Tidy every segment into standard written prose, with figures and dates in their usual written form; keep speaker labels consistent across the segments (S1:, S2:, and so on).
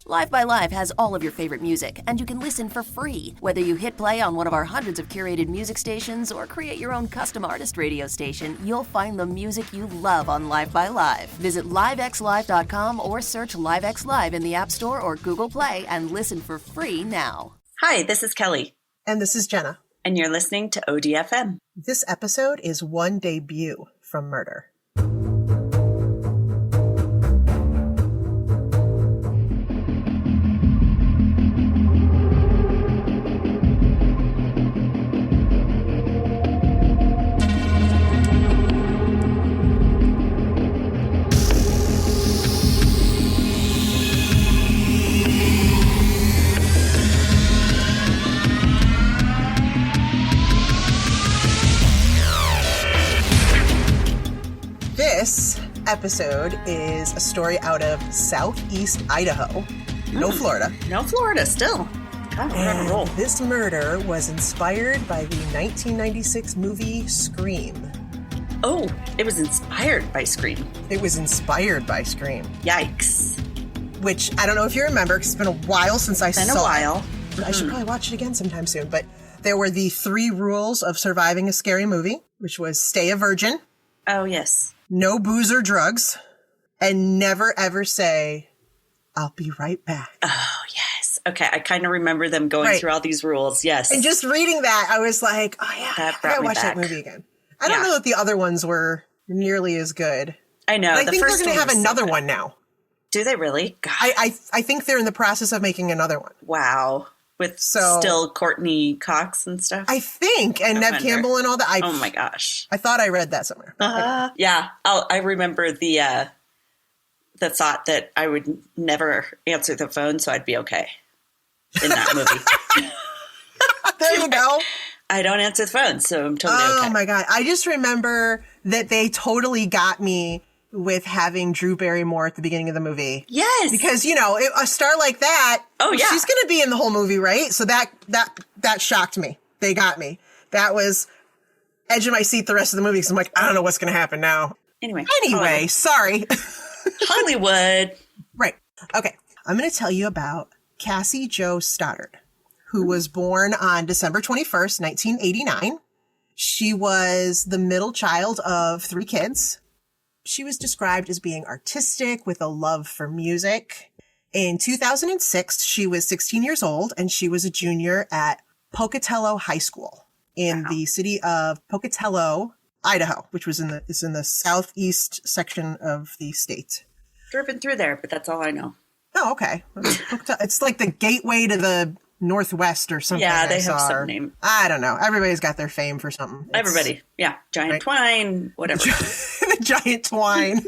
S1: Live by Live has all of your favorite music, and you can listen for free. Whether you hit play on one of our hundreds of curated music stations or create your own custom artist radio station, you'll find the music you love on Live by Live. Visit livexlive.com or search LiveX Live in the App Store or Google Play and listen for free now.
S2: Hi, this is Kelly.
S3: And this is Jenna.
S2: And you're listening to ODFM.
S3: This episode is One Debut from Murder. This episode is a story out of southeast Idaho. No Florida.
S2: No Florida, still. God, we're on a roll.
S3: This murder was inspired by the 1996 movie Scream.
S2: Oh, it was inspired by Scream.
S3: It was inspired by Scream.
S2: Yikes.
S3: Which, I don't know if you remember, because it's been a while since I saw it.
S2: Been a while.
S3: I should probably watch it again sometime soon. But there were the 3 rules of surviving a scary movie, which was stay a virgin.
S2: Oh, yes.
S3: No booze or drugs, and never ever say, I'll be right back.
S2: Oh, yes. Okay, I kind of remember them going through all these rules, yes.
S3: And just reading that, I was like, oh yeah,
S2: that
S3: I gotta watch that movie again. I don't know that the other ones were nearly as good.
S2: I know.
S3: But I think they're going to have another one now.
S2: Do they really? God.
S3: I think they're in the process of making another one.
S2: Wow. With still Courtney Cox and stuff?
S3: I think. And Neve Campbell and all that.
S2: Oh my gosh.
S3: I thought I read that somewhere.
S2: Yeah. I remember the thought that I would never answer the phone, so I'd be okay in that movie.
S3: There you go.
S2: I don't answer the phone, so I'm totally okay.
S3: Oh my God. I just remember that they totally got me with having Drew Barrymore at the beginning of the movie.
S2: Yes.
S3: Because, you know, a star like that, she's going to be in the whole movie, right? So that shocked me. They got me. That was edge of my seat the rest of the movie. So I'm like, I don't know what's going to happen now.
S2: Anyway,
S3: Hollywood. Sorry.
S2: Hollywood.
S3: Right. Okay. I'm going to tell you about Cassie Jo Stoddart, who was born on December 21st, 1989. She was the middle child of 3 kids. She was described as being artistic with a love for music. In 2006, she was 16 years old, and she was a junior at Pocatello High School in the city of Pocatello, Idaho, which was in the southeast section of the state.
S2: Driven through there, but that's all I know.
S3: Oh, okay. It's like the gateway to the Northwest or something.
S2: Yeah, they have some name.
S3: I don't know. Everybody's got their fame for something.
S2: Everybody. Yeah. Giant twine, whatever.
S3: The giant twine.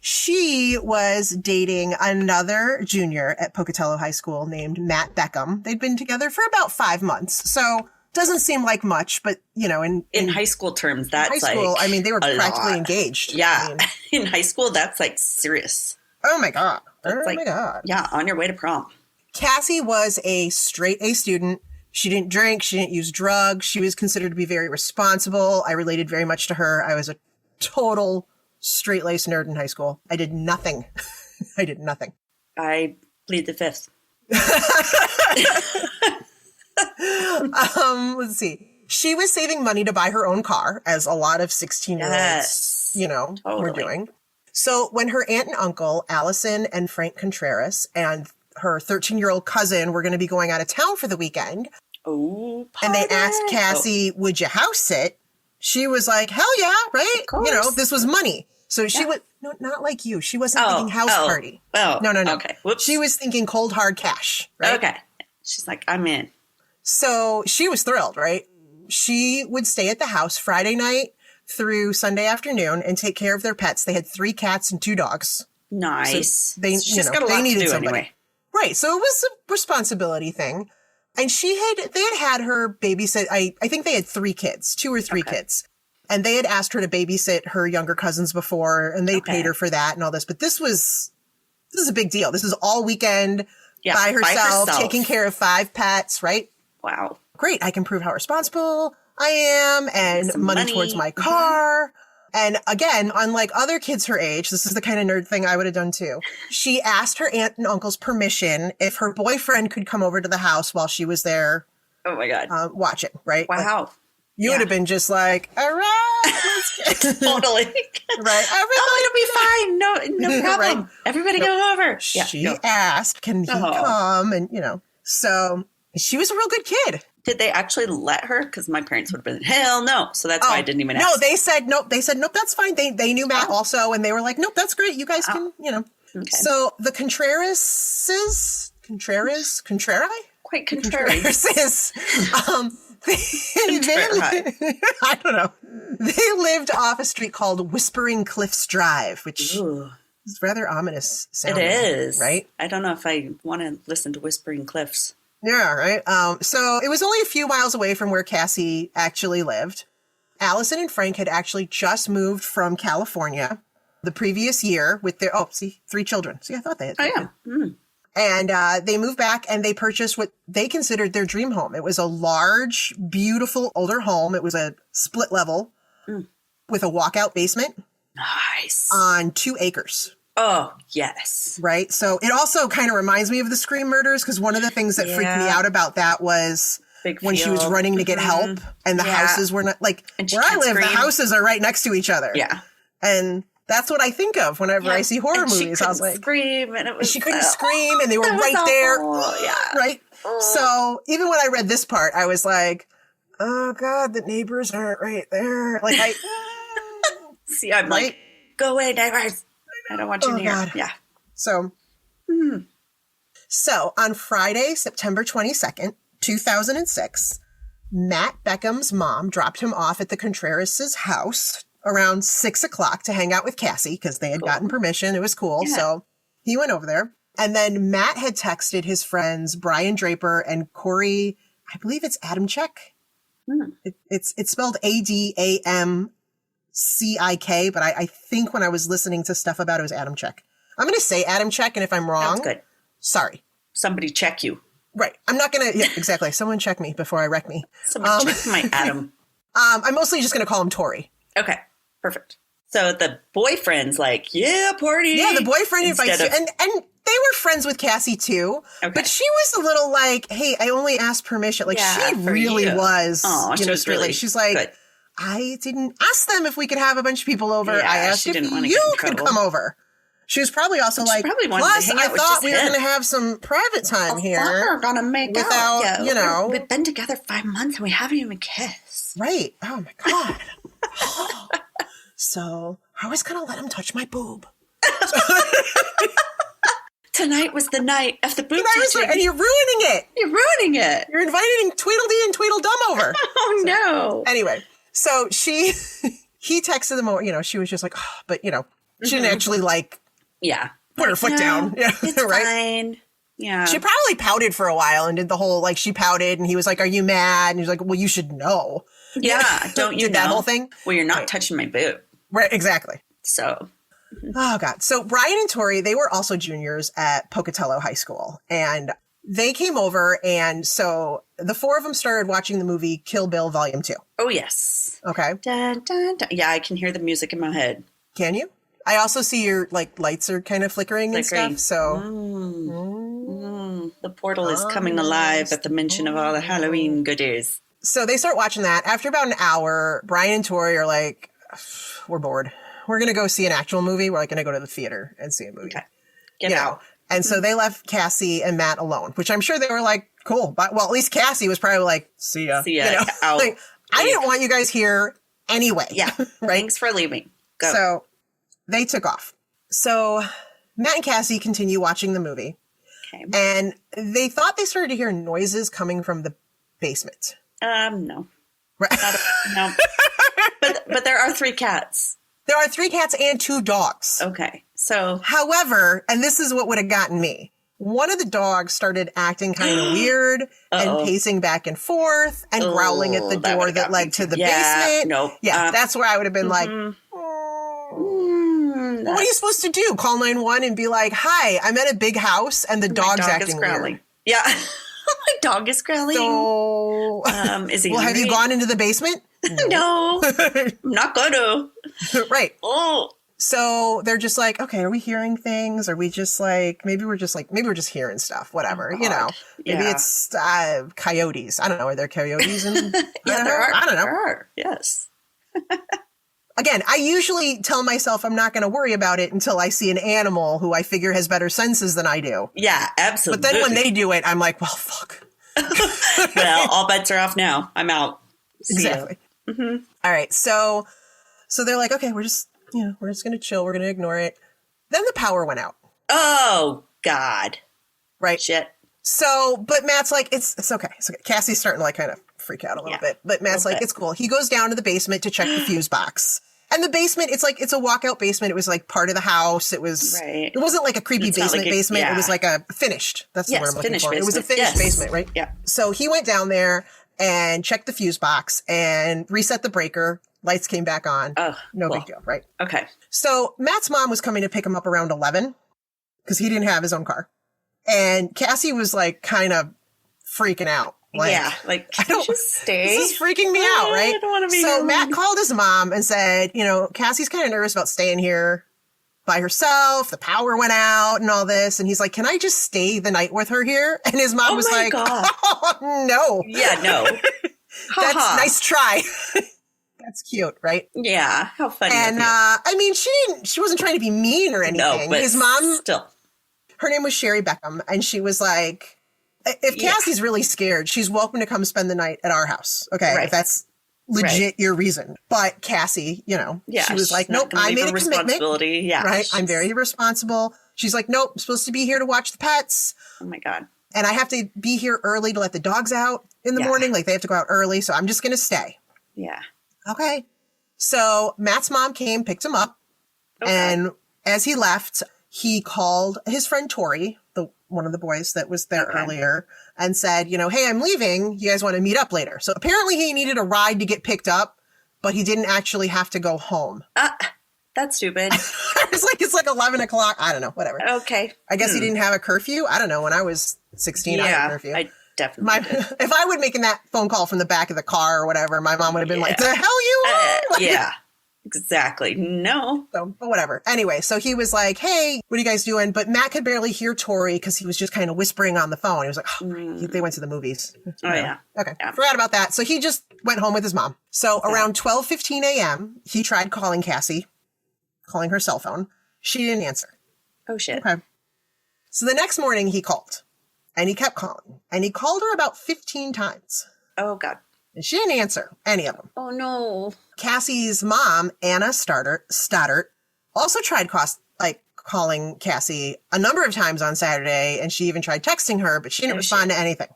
S3: She was dating another junior at Pocatello High School named Matt Beckham. They'd been together for about 5 months. So doesn't seem like much, but you know, in
S2: high school terms, that's
S3: high school,
S2: like
S3: I mean, they were practically
S2: lot.
S3: Engaged.
S2: Yeah.
S3: I mean,
S2: in high school, that's like serious.
S3: Oh my God.
S2: My God. Yeah. On your way to prom.
S3: Cassie was a straight A student. She didn't drink. She didn't use drugs. She was considered to be very responsible. I related very much to her. I was a total straight-laced nerd in high school. I did nothing. I did nothing.
S2: I plead the fifth.
S3: Let's see. She was saving money to buy her own car, as a lot of 16-year-olds, were doing. So when her aunt and uncle, Allison and Frank Contreras, and her 13-year-old cousin were going to be going out of town for the weekend.
S2: Oh,
S3: and they asked Cassie, would you house sit? She was like, hell yeah, right? You know, this was money. So she would, no, not like you. She wasn't thinking house party.
S2: Oh,
S3: no.
S2: Okay. Whoops.
S3: She was thinking cold, hard cash, right?
S2: Okay. She's like, I'm in.
S3: So she was thrilled, right? She would stay at the house Friday night through Sunday afternoon and take care of their pets. They had 3 cats and 2 dogs.
S2: Nice.
S3: So they,
S2: got a lot
S3: they needed
S2: to do
S3: somebody.
S2: Anyway.
S3: Right. So it was a responsibility thing. And they had her babysit. I think they had 3 kids, 2 or 3 kids. And they had asked her to babysit her younger cousins before, and they paid her for that and all this. But this is a big deal. This is all weekend by herself, taking care of 5 pets, right?
S2: Wow.
S3: Great. I can prove how responsible I am, and money towards my car. And again, unlike other kids her age, this is the kind of nerd thing I would have done too. She asked her aunt and uncle's permission if her boyfriend could come over to the house while she was there.
S2: Oh my God.
S3: Watching, right?
S2: Wow.
S3: Like, you would have been just like, all right.
S2: Totally.
S3: Right.
S2: Oh, it'll be fine. No problem.
S3: Right.
S2: Everybody go over.
S3: She asked, can he come? And, so she was a real good kid.
S2: Did they actually let her? Because my parents would have been, hell no. So that's why I didn't even ask.
S3: No, they said, nope. They said, nope, that's fine. They knew Matt also. And they were like, nope, that's great. You guys can,
S2: Okay.
S3: So the Contrarises,
S2: Quite contrary.
S3: I don't know. They lived off a street called Whispering Cliffs Drive, which is rather ominous sounding.
S2: It is.
S3: Right?
S2: I don't know if I want to listen to Whispering Cliffs.
S3: Yeah, right. So it was only a few miles away from where Cassie actually lived. Allison and Frank had actually just moved from California the previous year with their, 3 children. See, I thought they had 3.
S2: Oh, yeah.
S3: And they moved back and they purchased what they considered their dream home. It was a large, beautiful, older home. It was a split level with a walkout basement.
S2: Nice.
S3: On 2 acres.
S2: Oh, yes.
S3: Right? So it also kind of reminds me of the Scream murders because one of the things that freaked me out about that was when she was running to get help and the houses were not, like, where I live, the houses are right next to each other.
S2: Yeah.
S3: And that's what I think of whenever I see horror movies. I was like,
S2: scream, and
S3: she couldn't scream, and they were right there.
S2: Yeah.
S3: Right? So even when I read this part, I was like, oh, God, the neighbors aren't right there. Like,
S2: see, I'm like, go away, neighbors. I don't want you near.
S3: God.
S2: Yeah.
S3: So, so on Friday, September 22nd, 2006, Matt Beckham's mom dropped him off at the Contreras' house around 6 o'clock to hang out with Cassie because they had gotten permission. It was cool. Yeah. So he went over there. And then Matt had texted his friends, Brian Draper and Corey, I believe it's Adamczyk. It's spelled Adamcik, but I think when I was listening to stuff about it was Adamczyk. I'm going to say Adamczyk, and if I'm wrong,
S2: that's good.
S3: Sorry.
S2: Somebody check you.
S3: Right. I'm not going to, exactly. Someone check me before I wreck me.
S2: Somebody check my Adam.
S3: I'm mostly just going to call him Tori.
S2: Okay. Perfect. So the boyfriend's like, yeah, party.
S3: Yeah, the boyfriend invites you. And they were friends with Cassie too. Okay. But she was a little like, hey, I only asked permission. Like she really was.
S2: Oh, she was really
S3: she's like, good. I didn't ask them if we could have a bunch of people over.
S2: Yeah,
S3: I asked if you could come over. She was probably also like, plus I thought we were going to have some private time here.
S2: We're going to make
S3: out.
S2: We've been together 5 months and we haven't even kissed.
S3: Right. Oh my God. So I was going to let him touch my boob.
S2: Tonight was the night of the boob touching.
S3: And you're ruining it.
S2: You're ruining it.
S3: You're inviting Tweedledee and Tweedledum over.
S2: Oh, no.
S3: Anyway, so he texted them over, she was just like, oh, but, she didn't actually put her foot down. Yeah,
S2: it's
S3: right?
S2: Fine. Yeah.
S3: She probably pouted for a while and did the whole, she pouted and he was like, are you mad? And he was like, well, you should know.
S2: Yeah. Don't you know?
S3: That whole thing?
S2: Well, you're not touching my boob.
S3: Right. Exactly.
S2: So.
S3: Oh, God. So Brian and Tori, they were also juniors at Pocatello High School. And they came over. And so the 4 of them started watching the movie Kill Bill Volume 2.
S2: Oh, yes.
S3: Okay.
S2: Dun, dun, dun. Yeah, I can hear the music in my head.
S3: Can you? I also see your lights are kind of flickering and stuff. So
S2: the portal is coming alive at the mention of all the Halloween goodies.
S3: So they start watching that. After about an hour, Brian and Tori are like, we're bored. We're going to go see an actual movie. We're going to go to the theater and see a movie.
S2: Okay. Get out.
S3: And so they left Cassie and Matt alone, which I'm sure they were like, cool. But at least Cassie was probably like, see ya.
S2: See ya. Out.
S3: I didn't want you guys here anyway.
S2: Yeah.
S3: Right.
S2: Thanks for leaving. Go.
S3: So they took off. So Matt and Cassie continue watching the movie.
S2: Okay.
S3: And they thought they started to hear noises coming from the basement.
S2: No.
S3: Right.
S2: No. But there are 3 cats.
S3: There are 3 cats and 2 dogs.
S2: Okay. So.
S3: However, and this is what would have gotten me. One of the dogs started acting kind of weird and pacing back and forth and growling at the door that led to the basement.
S2: Nope.
S3: Yeah, that's where I would have been like, what are you supposed to do? Call 911 and be like, hi, I'm at a big house and the dog's acting weird.
S2: Yeah. My dog is growling.
S3: So,
S2: Is he
S3: well, have
S2: hungry?
S3: you gone into the basement?
S2: No, I'm not going to.
S3: Right.
S2: Oh,
S3: So they're just like, okay, are we hearing things? Are we just maybe we're just hearing stuff, whatever,
S2: oh,
S3: you know,
S2: God.
S3: maybe
S2: Yeah.
S3: it's coyotes. I don't know. Are there coyotes in
S2: Yeah,
S3: Idaho?
S2: there are.
S3: I don't know.
S2: There are. Yes.
S3: Again, I usually tell myself I'm not going to worry about it until I see an animal who I figure has better senses than I do.
S2: Yeah, absolutely.
S3: But then when they do it, I'm like, well, fuck.
S2: Well, all bets are off now. I'm out. See ya.
S3: Exactly. All right. So they're like, okay, we're just going to chill. We're going to ignore it. Then the power went out.
S2: Oh, God.
S3: Right.
S2: Shit.
S3: So, but Matt's like, it's okay. It's okay. Cassie's starting to kind of freak out a little bit, but Matt's like, it's cool. He goes down to the basement to check the fuse box. And the basement, it's a walkout basement. It was like part of the house. It was,
S2: Right.
S3: It wasn't like a creepy
S2: It's not
S3: basement
S2: like a-
S3: basement.
S2: yeah.
S3: It was like a finished. That's the word I'm looking
S2: finished
S3: for. It was a
S2: basement.
S3: finished
S2: Yes.
S3: basement, right?
S2: Yeah.
S3: So he went down there and checked the fuse box and reset the breaker. Lights came back on.
S2: Oh,
S3: no
S2: cool.
S3: big deal, right?
S2: Okay.
S3: So Matt's mom was coming to pick him up around 11 because he didn't have his own car. And Cassie was like kind of freaking out. Like,
S2: yeah. Like, can you just stay?
S3: This is freaking me out, right?
S2: I don't want to be
S3: So
S2: here.
S3: Matt called his mom and said, Cassie's kind of nervous about staying here by herself. The power went out and all this. And he's like, can I just stay the night with her here? And his mom was
S2: my
S3: like,
S2: God.
S3: oh, no.
S2: Yeah, no.
S3: That's
S2: Ha-ha.
S3: nice try. That's cute, right?
S2: Yeah. How funny.
S3: And,
S2: of you.
S3: I mean, she wasn't trying to be mean or anything.
S2: No, but
S3: his mom,
S2: still.
S3: her name was Sherry Beckham. And she was like, if Cassie's really scared, she's welcome to come spend the night at our house. Okay.
S2: Right.
S3: If that's legit your reason. But Cassie, she was like, nope, I made a commitment.
S2: Responsibility. Yeah.
S3: Right. I'm very responsible. She's like, nope, I'm supposed to be here to watch the pets.
S2: Oh my God.
S3: And I have to be here early to let the dogs out in the morning. Like they have to go out early. So I'm just going to stay.
S2: Yeah.
S3: Okay. So Matt's mom came, picked him up.
S2: Okay.
S3: And as he left, he called his friend Tori, one of the boys that was there earlier, and said, hey, I'm leaving. You guys want to meet up later? So apparently he needed a ride to get picked up, but he didn't actually have to go home.
S2: That's stupid.
S3: It's like 11 o'clock. I don't know. Whatever.
S2: Okay.
S3: I guess he didn't have a curfew. I don't know. When I was 16, I had a curfew.
S2: I definitely did.
S3: If I would making that phone call from the back of the car or whatever, my mom would have been like, the hell you are?
S2: Yeah. Exactly. No.
S3: So, but whatever. Anyway, so he was like, hey, what are you guys doing? But Matt could barely hear Tori because he was just kind of whispering on the phone. He was like, they went to the movies.
S2: Oh, yeah.
S3: Okay.
S2: Yeah.
S3: Forgot about that. So he just went home with his mom. So around 12:15 a.m., he tried calling Cassie, calling her cell phone. She didn't answer.
S2: Oh, shit.
S3: Okay. So the next morning he called and he kept calling and he called her about 15 times
S2: Oh, God.
S3: and she didn't answer any of them.
S2: Oh, no.
S3: Cassie's mom, Anna Stoddart, also tried calling Cassie a number of times on Saturday, and she even tried texting her, but she didn't respond to anything.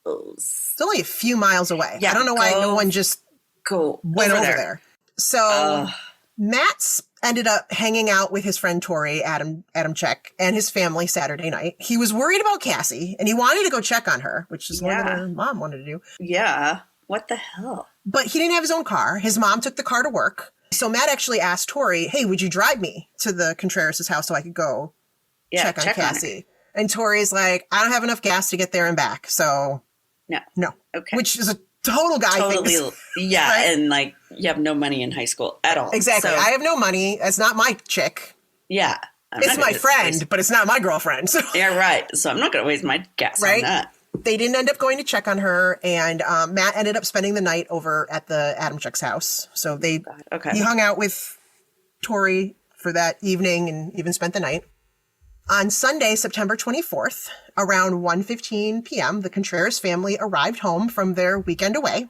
S3: It's only a few miles away.
S2: Yeah,
S3: I don't know why no one just went over there. So Matt ended up hanging out with his friend Tori, Adam Check, and his family Saturday night. He was worried about Cassie, and he wanted to go check on her, which is more than her mom wanted to do.
S2: Yeah. What the hell?
S3: But he didn't have his own car. His mom took the car to work. So Matt actually asked Tori, hey, would you drive me to the Contreras' house so I could go check on Cassie? And Tori's like, I don't have enough gas to get there and back. So no. Okay. Which is a total guy thing.
S2: Yeah.
S3: Right?
S2: And like, you have no money in high school at all.
S3: Exactly.
S2: So,
S3: I have no money. It's not my chick.
S2: Yeah.
S3: It's my friend, but it's not my girlfriend. So.
S2: Yeah, right. So I'm not going to waste my gas on that.
S3: They didn't end up going to check on her, and Matt ended up spending the night over at the Adam Chuck's house. So he hung out with Tori for that evening and even spent the night. On Sunday, September 24th, around 1:15 p.m., the Contreras family arrived home from their weekend away.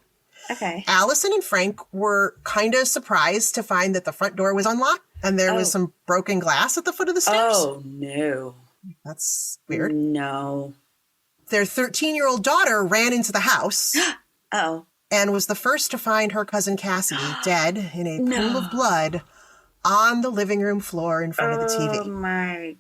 S2: Okay.
S3: Allison and Frank were kind of surprised to find that the front door was unlocked and there was some broken glass at the foot of the stairs.
S2: Oh, no.
S3: That's weird.
S2: No.
S3: Their 13-year-old daughter ran into the house. And was the first to find her cousin Cassie dead in a pool of blood on the living room floor in front of the TV.
S2: Oh, my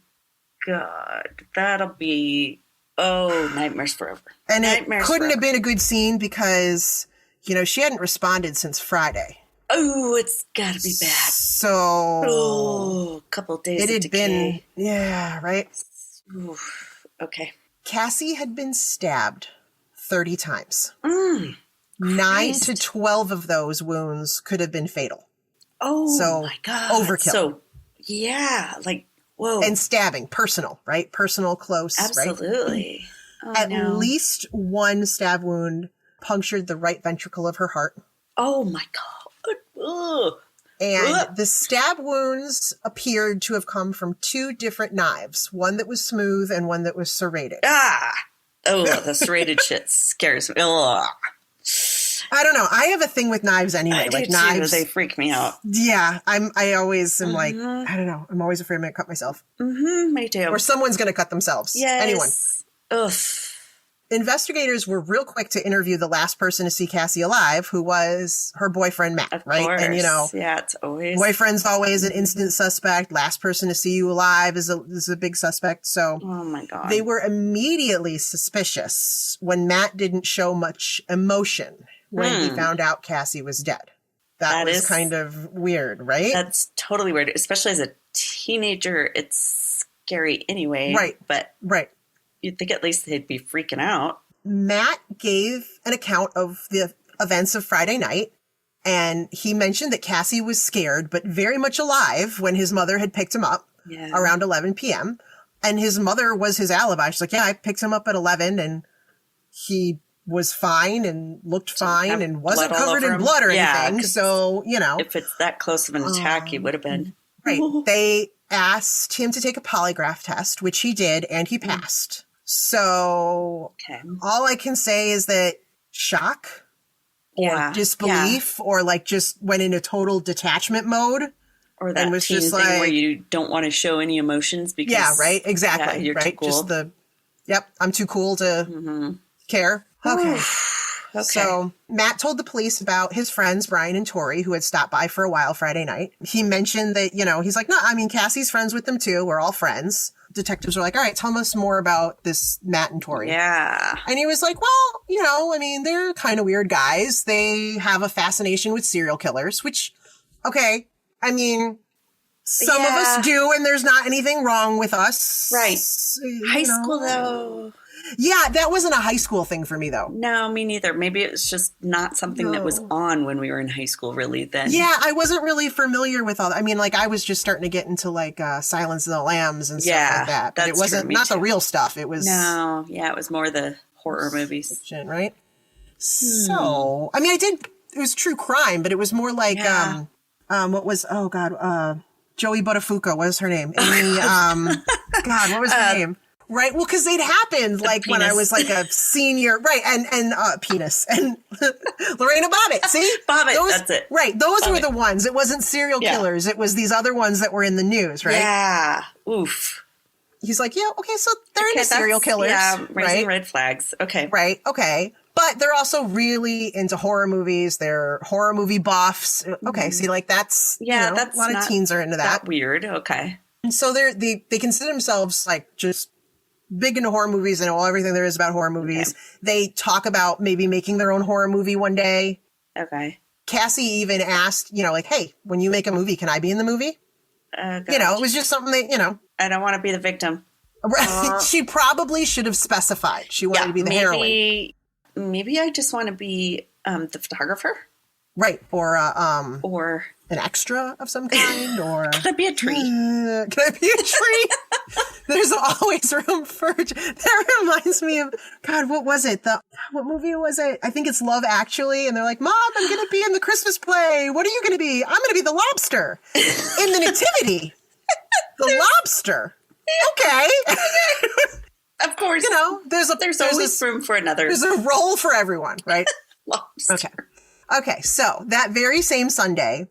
S2: God. That'll be, nightmares forever.
S3: And
S2: nightmares
S3: it couldn't
S2: forever.
S3: have been a good scene because, she hadn't responded since Friday.
S2: Oh, it's got to be bad.
S3: So,
S2: a couple days
S3: it had been, right?
S2: Oof. Okay.
S3: Cassie had been stabbed 30 times. 9
S2: Christ.
S3: to 12 of those wounds to 12 of those wounds could have been fatal.
S2: Oh,
S3: So,
S2: my God.
S3: overkill.
S2: So, yeah, like, whoa.
S3: And stabbing, personal, right? Personal, close, right?
S2: Absolutely. Oh,
S3: At
S2: no.
S3: least one stab wound punctured the right ventricle of her heart.
S2: Oh, my God. Ugh.
S3: And
S2: Ugh.
S3: the stab wounds appeared to have come from 2 different knives, one that was smooth and one that was serrated.
S2: Ah. Oh, the serrated shit scares me. Ugh.
S3: I don't know. I have a thing with knives anyway.
S2: I
S3: Like
S2: do
S3: knives.
S2: too. They freak me out.
S3: Yeah, I always am like, I don't know. I'm always afraid I'm going to cut myself.
S2: Mm-hmm, me too.
S3: Or someone's going to cut themselves.
S2: Yes.
S3: Anyone.
S2: Ugh.
S3: Investigators were real quick to interview the last person to see Cassie alive, who was her boyfriend, Matt,
S2: Of
S3: right?
S2: course.
S3: And, you know,
S2: yeah, it's always.
S3: boyfriend's always an instant suspect. Last person to see you alive is a big suspect. So
S2: Oh, my God.
S3: they were immediately suspicious when Matt didn't show much emotion when he found out Cassie was dead. That was
S2: is-
S3: kind of weird, right?
S2: That's totally weird, especially as a teenager. It's scary anyway.
S3: Right.
S2: But
S3: Right.
S2: you'd think at least they'd be freaking out.
S3: Matt gave an account of the events of Friday night, and he mentioned that Cassie was scared but very much alive when his mother had picked him up
S2: Yeah.
S3: around 11 p.m. And his mother was his alibi. She's like, yeah, I picked him up at 11 and he was fine and looked fine
S2: have
S3: and wasn't
S2: blood all
S3: covered
S2: over
S3: in
S2: him?
S3: blood or
S2: Yeah,
S3: anything.
S2: 'cause
S3: So, you know,
S2: If it's that close of an attack, he would have been.
S3: right. They asked him to take a polygraph test, which he did, and he passed. So
S2: Okay.
S3: all I can say is that shock or
S2: Yeah.
S3: disbelief or like just went into total detachment mode.
S2: Or that
S3: was
S2: teen
S3: just
S2: thing where
S3: like-
S2: you don't want to show any emotions because
S3: Yeah, right. Exactly.
S2: yeah, you're
S3: right.
S2: too cool.
S3: Just yep. I'm too cool to care. Okay.
S2: Okay.
S3: So Matt told the police about his friends, Brian and Tori, who had stopped by for a while Friday night. He mentioned that, you know, he's like, no, I mean, Cassie's friends with them too. We're all friends. Detectives were like, all right, tell us more about this Matt and Tori.
S2: Yeah.
S3: And he was like, well, you know, I mean, they're kind of weird guys. They have a fascination with serial killers, which, okay, I mean, some of
S2: Yeah.
S3: us do, and there's not anything wrong with us.
S2: Right.
S3: You
S2: High
S3: know.
S2: school though.
S3: Yeah, that wasn't a high school thing for me, though.
S2: No, me neither. Maybe it was just not something that was on when we were in high school, really, then.
S3: Yeah, I wasn't really familiar with all that. I mean, like, I was just starting to get into, like, Silence of the Lambs and stuff
S2: Yeah,
S3: like that. But it
S2: that's
S3: wasn't,
S2: true, me
S3: not the
S2: too.
S3: real stuff. It was,
S2: No, yeah, it was more the horror movies.
S3: shit, right? So, I mean, it was true crime, but it was more like,
S2: Yeah.
S3: what was, oh, God, Joey Buttafuoco, what was her name? Amy, God, what was her name? Right. Well, because they'd happened like when I
S2: Penis.
S3: was like a senior. Right. And penis. And Lorena Bobbitt. See?
S2: Bobbitt,
S3: Those,
S2: that's it.
S3: Right. Those were
S2: Bobbitt.
S3: the ones. It wasn't serial
S2: Yeah.
S3: killers. It was these other ones that were in the news. Right.
S2: Yeah. Oof.
S3: He's like, yeah, okay, so they're
S2: Okay,
S3: into serial
S2: that's-
S3: killers.
S2: Yeah, raising
S3: right.
S2: red flags. Okay.
S3: Right. Okay. But they're also really into horror movies. They're horror movie buffs. Okay. See, like that's,
S2: Yeah,
S3: you know,
S2: that's
S3: a lot of
S2: not
S3: teens are into that.
S2: That weird. Okay.
S3: And so they consider themselves like just big into horror movies and know everything there is about horror movies.
S2: Okay.
S3: They talk about maybe making their own horror movie one day.
S2: Okay.
S3: Cassie even asked, you know, like, hey, when you make a movie, can I be in the movie? You know, it was just something that, you know,
S2: I don't want to be the victim.
S3: right. She probably should have specified. She wanted to be the heroine.
S2: Maybe I just want to be the photographer
S3: Right. Or
S2: or
S3: an extra of some kind, or
S2: could I be a tree?
S3: can I be a tree? There's always room for. That reminds me of God. What was it? What movie was it? I think it's Love Actually. And they're like, "Mom, I'm going to be in the Christmas play. What are you going to be? I'm going to be the lobster in the Nativity. The lobster. Okay.
S2: Of course.
S3: You know, there's
S2: always room for another
S3: There's a role for everyone, right?
S2: lobster.
S3: Okay. Okay, so that very same Sunday,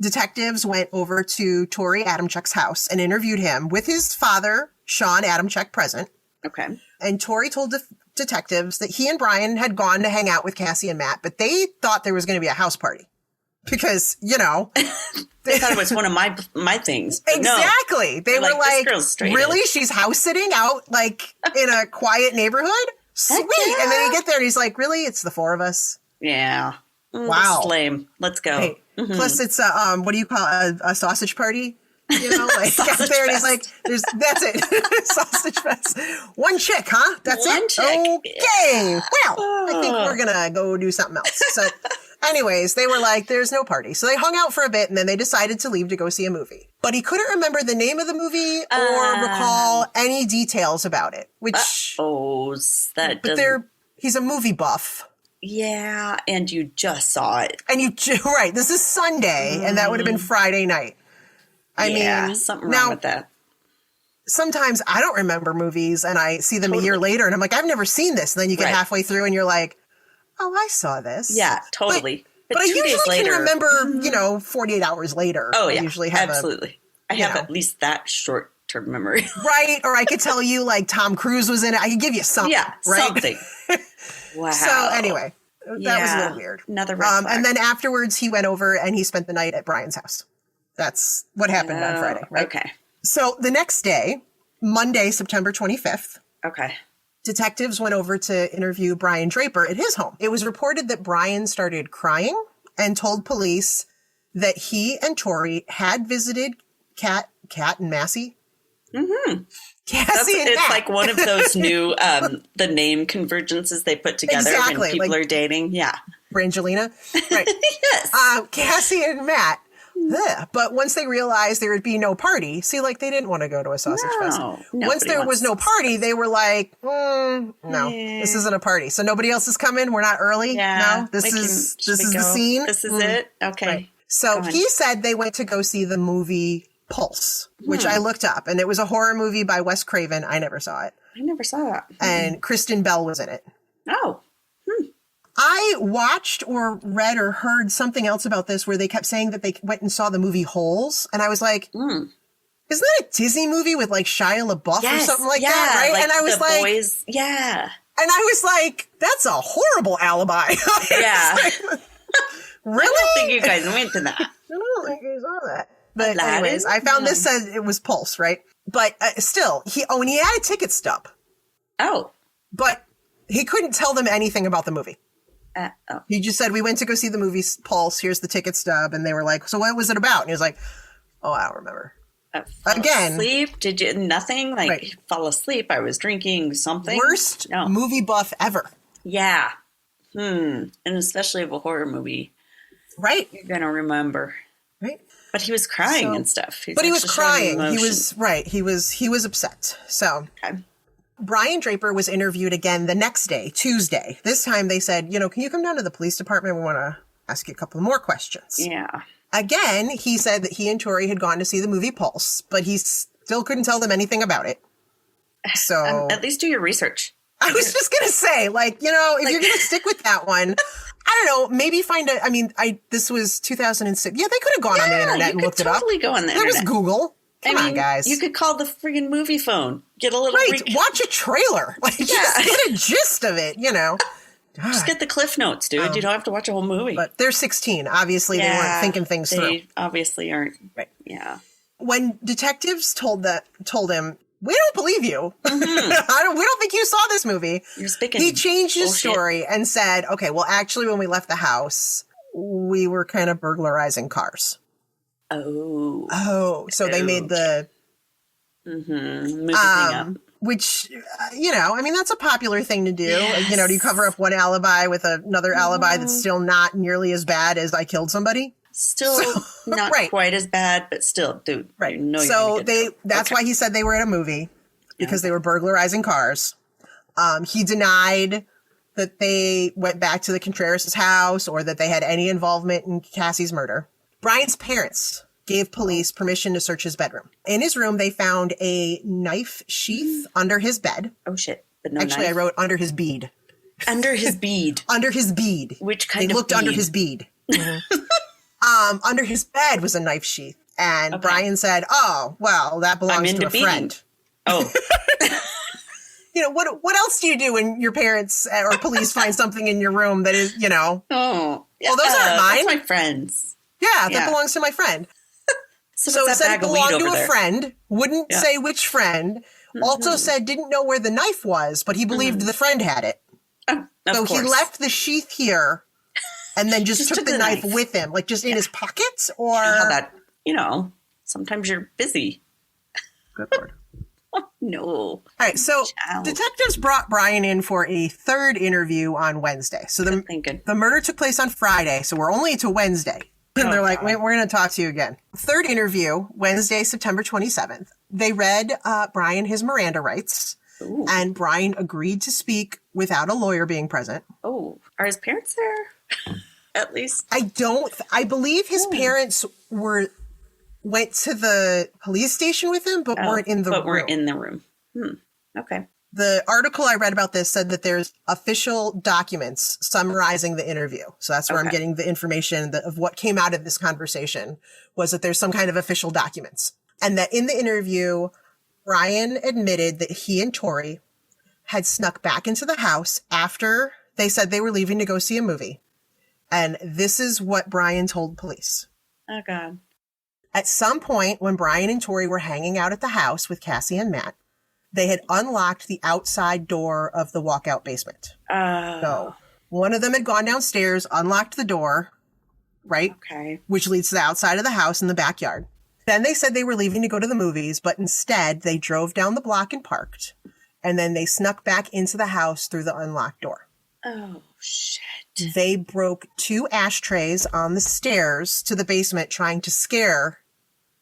S3: detectives went over to Tori Adamchuk's house and interviewed him with his father, Sean Adamchuk, present.
S2: Okay.
S3: And Tori told detectives that he and Brian had gone to hang out with Cassie and Matt, but they thought there was going to be a house party. Because, you know.
S2: They thought it was one of my things. But
S3: Exactly.
S2: No.
S3: They were
S2: Like, this
S3: like,
S2: girl's straight
S3: really?
S2: edge."
S3: She's house sitting out, like, in a quiet neighborhood? Sweet.
S2: yeah.
S3: And then you get there and he's like, really? It's the four of us?
S2: Yeah.
S3: Wow.
S2: This is lame. Let's go.
S3: Hey, plus it's what do you call a sausage party? You know, like out there and he's like, that's it. Sausage fest. One chick, huh? That's
S2: One
S3: it?
S2: chick.
S3: Okay. Yeah. Well, I think we're going to go do something else. So anyways, they were like, there's no party. So they hung out for a bit and then they decided to leave to go see a movie. But he couldn't remember the name of the movie or recall any details about it, which... he's a movie buff.
S2: Yeah, and you just saw it.
S3: And right, this is Sunday, and that would have been Friday night. I mean,
S2: something wrong with that.
S3: Sometimes I don't remember movies, and I see them a year later, and I'm like, I've never seen this. And then you get halfway through, and you're like, oh, I saw this.
S2: Yeah, totally.
S3: But I usually can remember, 48 hours later.
S2: Oh, yeah,
S3: I usually have
S2: absolutely. I have at least that short-term memory.
S3: Right, or I could tell you, like, Tom Cruise was in it. I could give you something. Yeah, right?
S2: Something. Wow.
S3: So anyway, that was a little weird.
S2: Another red flag.
S3: And then afterwards, he went over and he spent the night at Brian's house. That's what happened on Friday, right?
S2: Okay.
S3: So the next day, Monday, September 25th.
S2: Okay.
S3: Detectives went over to interview Brian Draper at his home. It was reported that Brian started crying and told police that he and Tori had visited Kat and Massey.
S2: Mm-hmm.
S3: Cassie and
S2: it's
S3: Matt.
S2: like one of those new the name convergences they put together when people are dating. Yeah.
S3: Brangelina. Right.
S2: Yes.
S3: Cassie and Matt. But once they realized there would be no party, see, like they didn't want to go to a sausage fest. Once there was no party, they were like, no, this isn't a party. So nobody else is coming. We're not early.
S2: Yeah.
S3: No, this is the scene.
S2: This is it. Okay.
S3: Right. So he said they went to go see the movie Pulse, which I looked up, and it was a horror movie by Wes Craven. I never saw it.
S2: I never saw that.
S3: And Kristen Bell was in it.
S2: Oh.
S3: I watched or read or heard something else about this where they kept saying that they went and saw the movie Holes. And I was like, isn't that a Disney movie with like Shia LaBeouf or something like that? Right.
S2: Like
S3: and I was like,
S2: boys, yeah.
S3: And I was like, that's a horrible alibi.
S2: Yeah.
S3: Really?
S2: I don't think you guys went to that.
S3: I don't think I saw that. But anyways, I found this said it was Pulse, right? But still, and he had a ticket stub.
S2: Oh.
S3: But he couldn't tell them anything about the movie. He just said, we went to go see the movie Pulse. Here's the ticket stub. And they were like, so what was it about? And he was like, oh, I don't remember. Again.
S2: Asleep? Did you? Nothing? Like, fall asleep. I was drinking something.
S3: Worst movie buff ever.
S2: Yeah. And especially of a horror movie.
S3: Right.
S2: You're going to remember.
S3: Right.
S2: But he was crying and stuff.
S3: But he was crying. He was, he was upset. So. Okay. Brian Draper was interviewed again the next day, Tuesday. This time they said, can you come down to the police department? We want to ask you a couple more questions.
S2: Yeah.
S3: Again, he said that he and Tori had gone to see the movie Pulse, but he still couldn't tell them anything about it. So
S2: at least do your research.
S3: I was just going to say, if you're going to stick with that one, I don't know, maybe find this was 2006. Yeah, they could have gone on the internet and looked it up.
S2: Totally go on the internet.
S3: There was Google. Come on, guys.
S2: You could call the friggin' movie phone. Get a little
S3: watch a trailer. Just get a gist of it,
S2: Just get the cliff notes, dude. You don't have to watch a whole movie.
S3: But they're 16. Obviously, they weren't thinking things through.
S2: They obviously aren't.
S3: Right.
S2: Yeah.
S3: When detectives told him, we don't believe you. We don't think you saw this movie.
S2: You're speaking.
S3: He changed his story and said, okay, well, actually, when we left the house, we were kind of burglarizing cars. Oh, so they made the
S2: movie thing up.
S3: Which, that's a popular thing to do. Yes. Do you cover up one alibi with another alibi that's still not nearly as bad as I killed somebody?
S2: Still not quite as bad, but still, dude.
S3: Right. So that's why he said they were at a movie, because they were burglarizing cars. He denied that they went back to the Contreras' house or that they had any involvement in Cassie's murder. Brian's parents gave police permission to search his bedroom. In his room, they found a knife sheath under his bed.
S2: Oh, shit. But no
S3: Actually,
S2: knife.
S3: I wrote under his bead.
S2: Under his bead.
S3: Under his bead.
S2: Which kind of bead?
S3: They looked under his bead. Mm-hmm. Under his bed was a knife sheath. And Brian said, oh, well, that belongs to a friend.
S2: Oh.
S3: What else do you do when your parents or police find something in your room that is, Oh.
S2: Well,
S3: those aren't mine.
S2: That's my friends.
S3: Yeah, that belongs to my friend.
S2: So
S3: it said it belonged to a friend, wouldn't say which friend, also said didn't know where the knife was, but he believed the friend had it. So he left the sheath here and then just took the knife with him, like just in his pocket or...
S2: How that, Sometimes you're busy.
S3: Good Lord.
S2: No.
S3: All right, so detectives brought Brian in for a third interview on Wednesday. So the murder took place on Friday, so we're only to Wednesday. And they're like, wait, we're going to talk to you again. Third interview, Wednesday, September 27th. They read Brian his Miranda rights, and Brian agreed to speak without a lawyer being present.
S2: Oh, are his parents there? At least?
S3: I believe his parents went to the police station with him, but weren't in the room.
S2: But weren't in the room. Okay.
S3: The article I read about this said that there's official documents summarizing the interview. So that's where I'm getting the information of what came out of this conversation, was that there's some kind of official documents. And that in the interview, Brian admitted that he and Tori had snuck back into the house after they said they were leaving to go see a movie. And this is what Brian told police.
S2: Oh, God.
S3: At some point when Brian and Tori were hanging out at the house with Cassie and Matt, they had unlocked the outside door of the walkout basement. So one of them had gone downstairs, unlocked the door, right?
S2: Okay.
S3: Which leads to the outside of the house in the backyard. Then they said they were leaving to go to the movies, but instead they drove down the block and parked. And then they snuck back into the house through the unlocked door.
S2: Oh, shit.
S3: They broke 2 ashtrays on the stairs to the basement trying to scare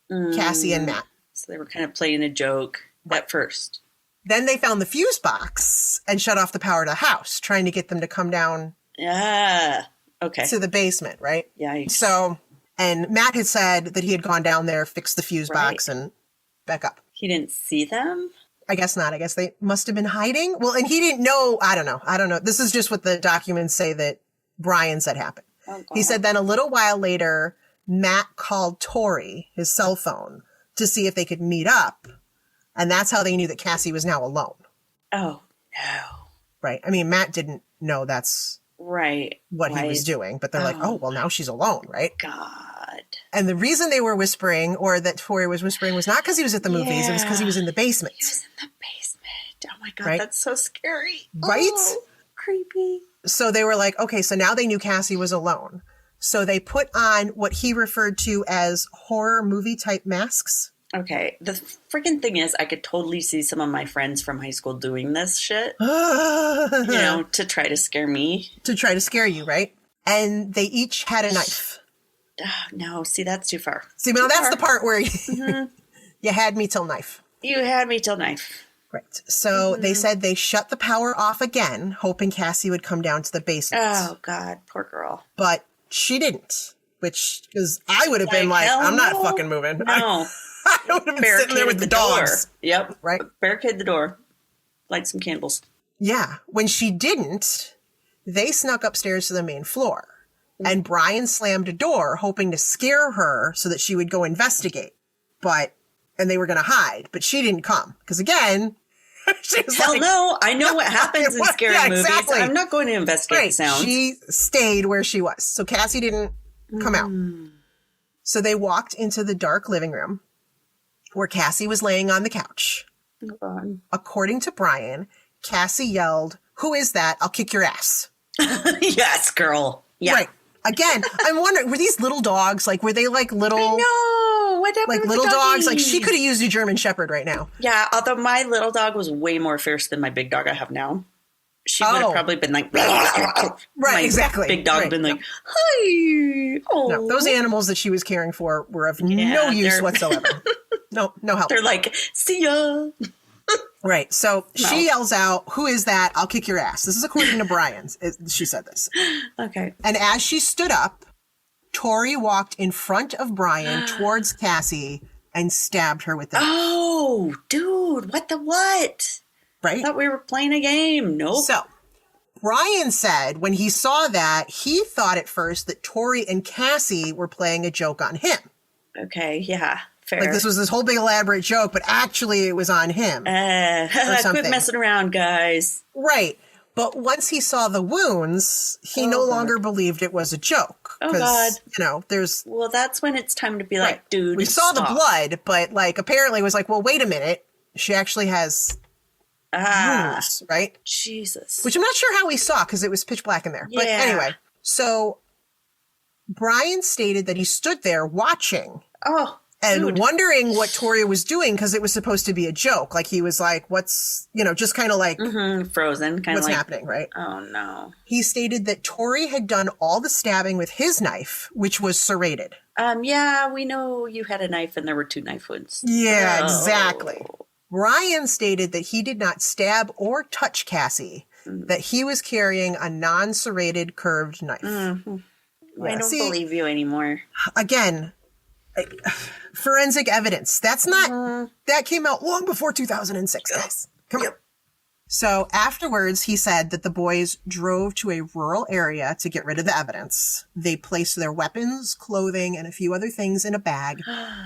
S3: Cassie and Matt.
S2: So they were kind of playing a joke at first.
S3: Then they found the fuse box and shut off the power to the house, trying to get them to come down to the basement, right?
S2: Yikes.
S3: So, and Matt had said that he had gone down there, fixed the fuse box, and back up.
S2: He didn't see them?
S3: I guess not. I guess they must have been hiding. Well, and he didn't know. I don't know. This is just what the documents say that Brian said happened. Oh, he said then a little while later, Matt called Tori, his cell phone, to see if they could meet up. And that's how they knew that Cassie was now alone.
S2: Oh, no.
S3: Right. I mean, Matt didn't know that's what he was doing. But they're like, oh, well, now she's alone, right?
S2: God.
S3: And the reason they were whispering, or that Tori was whispering, was not because he was at the movies. It was because he was in the basement.
S2: He was in the basement. Oh, my God. That's so scary.
S3: Right?
S2: Oh, creepy.
S3: So they were like, okay, so now they knew Cassie was alone. So they put on what he referred to as horror movie type masks.
S2: Okay. The freaking thing is, I could totally see some of my friends from high school doing this shit, to try to scare me. To try to scare you, right? And they each had a knife. No, see, that's too far. See, now that's the part where you had me till knife. You had me till knife. Right. So they said they shut the power off again, hoping Cassie would come down to the basement. Oh, God. Poor girl. But she didn't, because I would have been like, I'm not fucking moving. No. I would have been sitting there with the dogs. Yep. Right. Barricade the door. Light some candles. Yeah. When she didn't, they snuck upstairs to the main floor. And Brian slammed a door, hoping to scare her so that she would go investigate. And they were going to hide. But she didn't come. Because again, she was Hell no. I know what happens in scary movies. Exactly. I'm not going to investigate sounds. She stayed where she was. So Cassie didn't come out. So they walked into the dark living room, where Cassie was laying on the couch. Oh, God. According to Brian, Cassie yelled, "Who is that? I'll kick your ass." Yes, girl. Yeah. Right. Again, I'm wondering, were these little dogs? Like, were they like little... I know. Whatever. Like little dogs? Like, she could have used a German Shepherd right now. Yeah, although my little dog was way more fierce than my big dog I have now. She would have probably been like... Right, exactly. Big dog been like, hi. Oh. No, those animals that she was caring for were of no use whatsoever. No help. They're like, see ya. Right. So she yells out, "Who is that? I'll kick your ass." This is according to Brian. She said this. Okay. And as she stood up, Tori walked in front of Brian towards Cassie and stabbed her with the knife. Oh, dude. What the what? Right. I thought we were playing a game. Nope. So Brian said when he saw that, he thought at first that Tori and Cassie were playing a joke on him. Okay. Yeah. Fair. Like this was this whole big elaborate joke, but actually it was on him. Quit messing around, guys. Right. But once he saw the wounds, he no longer believed it was a joke. Oh, God. There's... Well, that's when it's time to be like, dude, we saw the blood, but like apparently it was like, well, wait a minute. She actually has wounds, right? Jesus. Which I'm not sure how we saw because it was pitch black in there. Yeah. But anyway, so Brian stated that he stood there watching. Oh.
S3: and wondering what Tori was doing because it was supposed to be a joke. Like he was like, what's, just kind of like
S2: frozen, kind of
S3: what's
S2: like,
S3: happening, right?
S2: Oh no.
S3: He stated that Tori had done all the stabbing with his knife, which was serrated.
S2: Yeah, we know you had a knife and there were 2 knife wounds.
S3: Yeah, exactly. Brian stated that he did not stab or touch Cassie, that he was carrying a non-serrated curved knife.
S2: Mm-hmm. Yeah, I don't believe you anymore.
S3: Again, forensic evidence. That's not, that came out long before 2006, guys. Come on. So afterwards, he said that the boys drove to a rural area to get rid of the evidence. They placed their weapons, clothing, and a few other things in a bag,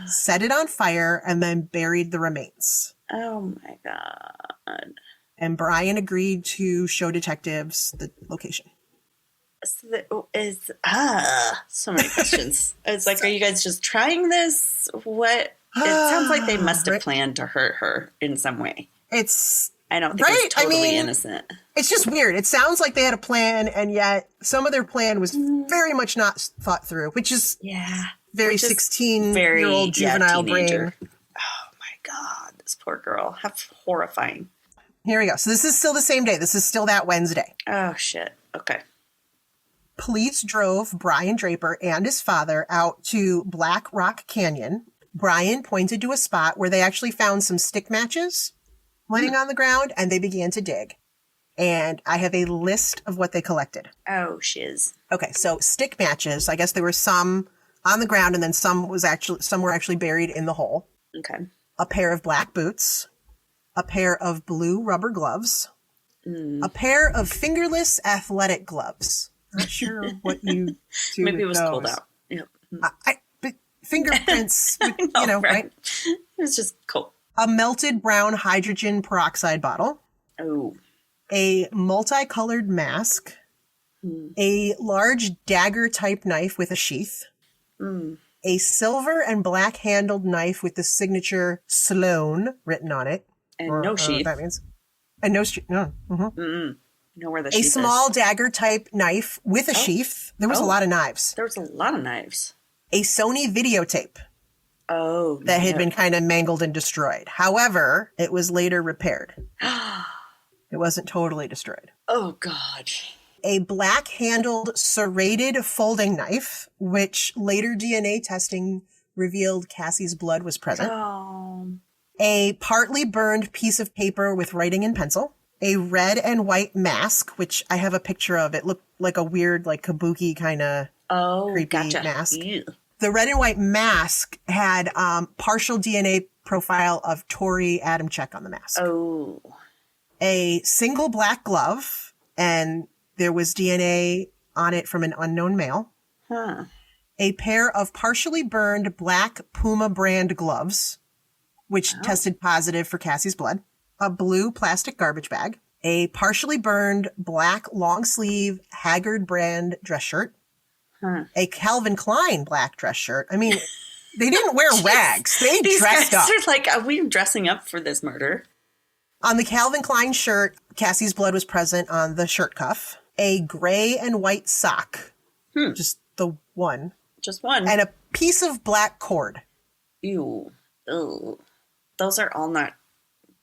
S3: set it on fire, and then buried the remains.
S2: Oh my God.
S3: And Brian agreed to show detectives the location.
S2: So many questions. It's like, are you guys just trying this? What? It sounds like they must have planned to hurt her in some way. I don't think it's totally innocent. It's
S3: just weird. It sounds like they had a plan, and yet some of their plan was very much not thought through, which is very 16-year-old juvenile brain.
S2: Oh my God, this poor girl. How horrifying.
S3: Here we go. So this is still the same day. This is still that Wednesday.
S2: Oh, shit. Okay.
S3: Police drove Brian Draper and his father out to Black Rock Canyon. Brian pointed to a spot where they actually found some stick matches laying on the ground, and they began to dig. And I have a list of what they collected.
S2: Oh, shiz.
S3: Okay, so stick matches. I guess there were some on the ground, and then some were actually buried in the hole.
S2: Okay.
S3: A pair of black boots, a pair of blue rubber gloves, a pair of fingerless athletic gloves. Not sure what you do.
S2: Maybe it was
S3: those.
S2: cold out. Yep.
S3: But fingerprints, right?
S2: It was just cold.
S3: A melted brown hydrogen peroxide bottle.
S2: Oh.
S3: A multicolored mask. A large dagger-type knife with a sheath. A silver and black-handled knife with the signature Sloan written on it.
S2: And no sheath.
S3: What that means. And no sheath. No.
S2: Know where the sheath is.
S3: A small dagger-type knife with a sheath. There was a lot of knives.
S2: There was a lot of knives.
S3: A Sony videotape.
S2: Oh,
S3: that had been kind of mangled and destroyed. However, it was later repaired. It wasn't totally destroyed.
S2: Oh, God.
S3: A black-handled serrated folding knife, which later DNA testing revealed Cassie's blood was present.
S2: Oh.
S3: A partly burned piece of paper with writing in pencil. A red and white mask, which I have a picture of. It looked like a weird, like kabuki kind of creepy mask. Ew. The red and white mask had partial DNA profile of Tori Adamczyk on the mask.
S2: Oh.
S3: A single black glove, and there was DNA on it from an unknown male.
S2: Huh.
S3: A pair of partially burned black Puma brand gloves, which tested positive for Cassie's blood. A blue plastic garbage bag. A partially burned black long sleeve Haggard brand dress shirt. A Calvin Klein black dress shirt. I mean, they didn't wear rags. They dressed up.
S2: They're like, are we dressing up for this murder?
S3: On the Calvin Klein shirt, Cassie's blood was present on the shirt cuff. A gray and white sock. Just the one.
S2: Just one.
S3: And a piece of black cord.
S2: Ew. Ugh. Those are all not...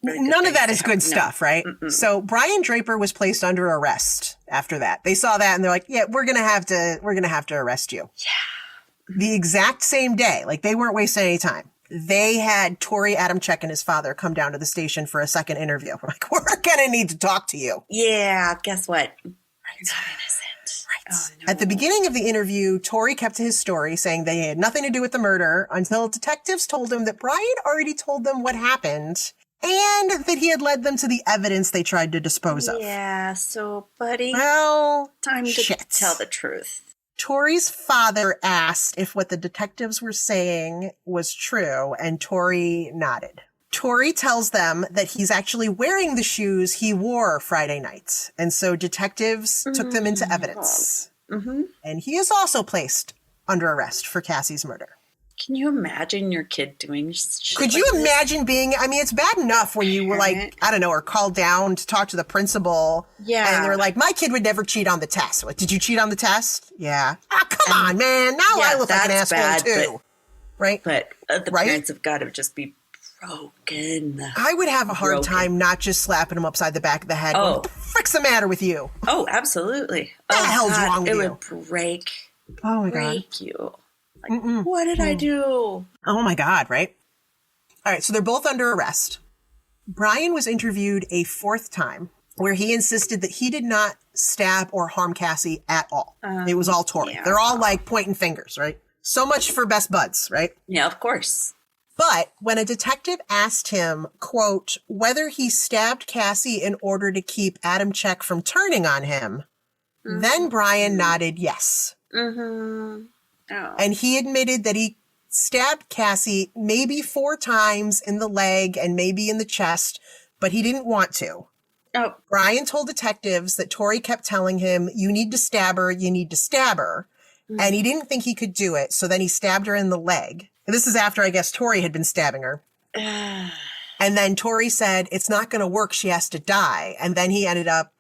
S3: None of that is good stuff, right? Mm-mm. So Brian Draper was placed under arrest after that. They saw that and they're like, yeah, we're going to have to arrest you.
S2: Yeah.
S3: The exact same day. Like, they weren't wasting any time. They had Tori Adamczyk and his father come down to the station for a second interview. We're like, we're going to need to talk to you.
S2: Yeah, guess what? You're not innocent.
S3: Right.
S2: Oh, no.
S3: At the beginning of the interview, Tori kept to his story, saying they had nothing to do with the murder until detectives told him that Brian already told them what happened. And that he had led them to the evidence they tried to dispose of.
S2: Yeah, so, buddy.
S3: Well,
S2: time to tell the truth.
S3: Tori's father asked if what the detectives were saying was true, and Tori nodded. Tori tells them that he's actually wearing the shoes he wore Friday night. And so detectives took them into evidence.
S2: Mm-hmm.
S3: And he is also placed under arrest for Cassie's murder.
S2: Can you imagine your kid doing shit?
S3: Could you imagine being, I mean, it's bad enough when you were like, I don't know, or called down to talk to the principal.
S2: Yeah.
S3: And they're like, my kid would never cheat on the test. What, did you cheat on the test? Yeah. Ah, come on, man. Now I look like an asshole too. right?
S2: But the parents have got to just be broken.
S3: I would have a hard time not just slapping him upside the back of the head.
S2: Oh.
S3: What the frick's the matter with you?
S2: Oh, absolutely.
S3: What the hell's wrong with you?
S2: It would break you. Like, what did I do?
S3: Oh my God, right? All right, so they're both under arrest. Brian was interviewed a fourth time where he insisted that he did not stab or harm Cassie at all. It was all Tori.
S2: Yeah.
S3: They're all like pointing fingers, right? So much for best buds, right?
S2: Yeah, of course.
S3: But when a detective asked him, quote, whether he stabbed Cassie in order to keep Adam Check from turning on him, then Brian nodded yes.
S2: Oh.
S3: And he admitted that he stabbed Cassie maybe 4 times in the leg and maybe in the chest, but he didn't want to.
S2: Oh.
S3: Brian told detectives that Tori kept telling him, you need to stab her, you need to stab her. And he didn't think he could do it, so then he stabbed her in the leg. And this is after, I guess, Tori had been stabbing her. And then Tori said, it's not going to work, she has to die. And then he ended up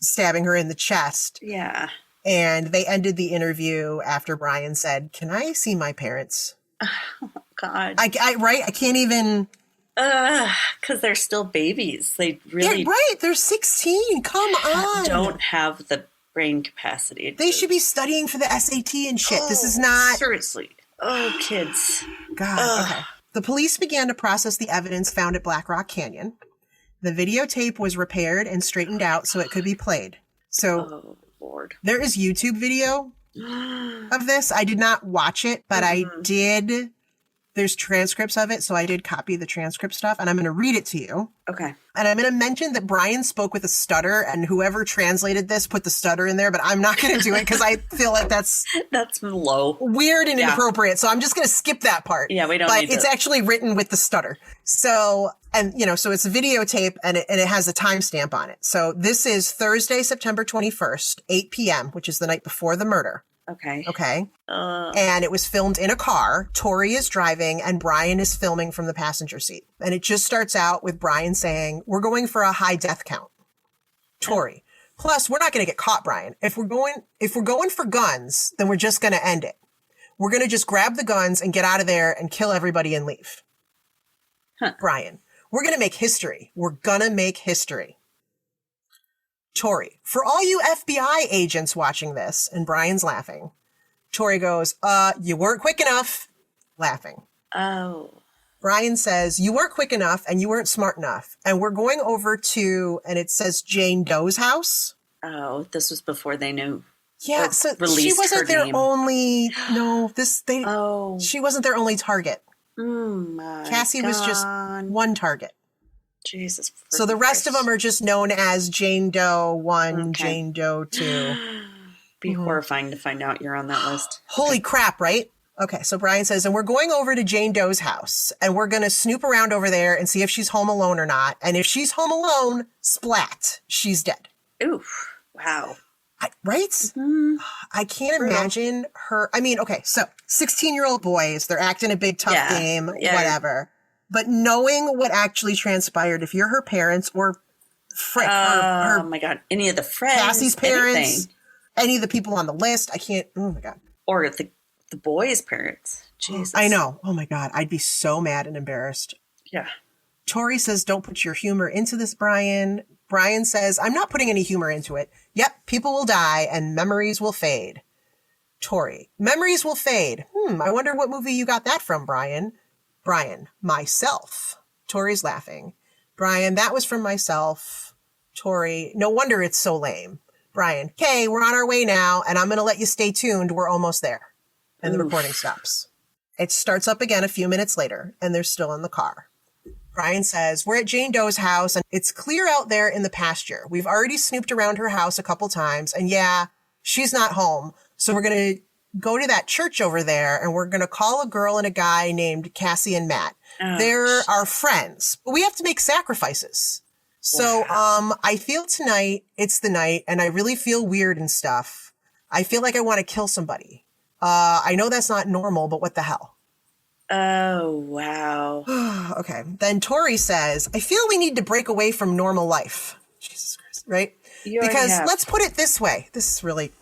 S3: stabbing her in the chest.
S2: Yeah.
S3: And they ended the interview after Brian said, can I see my parents?
S2: Oh, God.
S3: I can't even...
S2: Because they're still babies. They really...
S3: Yeah, right, they're 16. Come on.
S2: Don't have the brain capacity.
S3: They should be studying for the SAT and shit. This is not...
S2: Seriously. Oh, kids.
S3: God, okay. The police began to process the evidence found at Black Rock Canyon. The videotape was repaired and straightened out so it could be played. So,
S2: Lord.
S3: There is YouTube video of this. I did not watch it, but I did... There's transcripts of it, so I did copy the transcript stuff, and I'm going to read it to you.
S2: Okay.
S3: And I'm going to mention that Brian spoke with a stutter, and whoever translated this put the stutter in there, but I'm not going to do it because I feel like that's
S2: low,
S3: weird and inappropriate. So I'm just going to skip that part.
S2: Yeah, we don't.
S3: But
S2: need
S3: it's actually written with the stutter. So, and so it's a videotape, and it has a timestamp on it. So this is Thursday, September 21st, 8 p.m., which is the night before the murder. Okay. And it was filmed in a car. Tori is driving and Brian is filming from the passenger seat. And it just starts out with Brian saying, we're going for a high death count. Tori. Plus, we're not going to get caught, Brian. If we're going for guns, then we're just going to end it. We're going to just grab the guns and get out of there and kill everybody and leave. Brian. We're going to make history. We're going to make history. Tori, for all you FBI agents watching this, and Brian's laughing. Tori goes, you weren't quick enough. Laughing.
S2: Oh.
S3: Brian says, you weren't quick enough and you weren't smart enough. And we're going over to, and it says Jane Doe's house.
S2: Oh, this was before they knew.
S3: Yeah, so she wasn't their only, she wasn't their only target. Cassie was just one target.
S2: Jesus.
S3: So the rest of them are just known as Jane Doe 1, Jane Doe 2.
S2: Be horrifying to find out you're on that list.
S3: Holy crap, right? Okay, so Brian says, and we're going over to Jane Doe's house, and we're going to snoop around over there and see if she's home alone or not. And if she's home alone, splat, she's dead.
S2: Oof. Wow.
S3: Right? Mm-hmm. I can't imagine her. I mean, okay, so 16-year-old boys, they're acting a big tough game, whatever. But knowing what actually transpired, if you're her parents or
S2: oh my God, any of the friends,
S3: Cassie's parents, any of the people on the list, I can't, oh my God.
S2: Or the boys' parents. Jesus.
S3: I know. Oh my God. I'd be so mad and embarrassed.
S2: Yeah.
S3: Tori says, don't put your humor into this, Brian. Brian says, I'm not putting any humor into it. Yep. People will die and memories will fade. Tori, memories will fade. I wonder what movie you got that from, Brian. Brian, myself. Tori's laughing. Brian, that was from myself. Tori, no wonder it's so lame. Brian, okay, we're on our way now, and I'm going to let you stay tuned. We're almost there. And the recording stops. It starts up again a few minutes later, and they're still in the car. Brian says, we're at Jane Doe's house, and it's clear out there in the pasture. We've already snooped around her house a couple times, and yeah, she's not home. So we're going to go to that church over there, and we're going to call a girl and a guy named Cassie and Matt. They're our friends, but we have to make sacrifices. So, I feel tonight, it's the night, and I really feel weird and stuff. I feel like I want to kill somebody. I know that's not normal, but what the hell?
S2: Oh, wow.
S3: Okay. Then Tori says, I feel we need to break away from normal life. Jesus Christ. Right? Because let's put it this way. This is really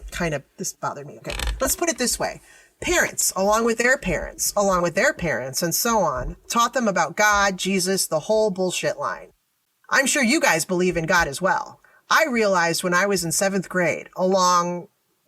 S3: this bothered me. Okay. Let's put it this way. Parents, along with their parents, along with their parents, and so on, taught them about God, Jesus, the whole bullshit line. I'm sure you guys believe in God as well. I realized when I was in 7th grade,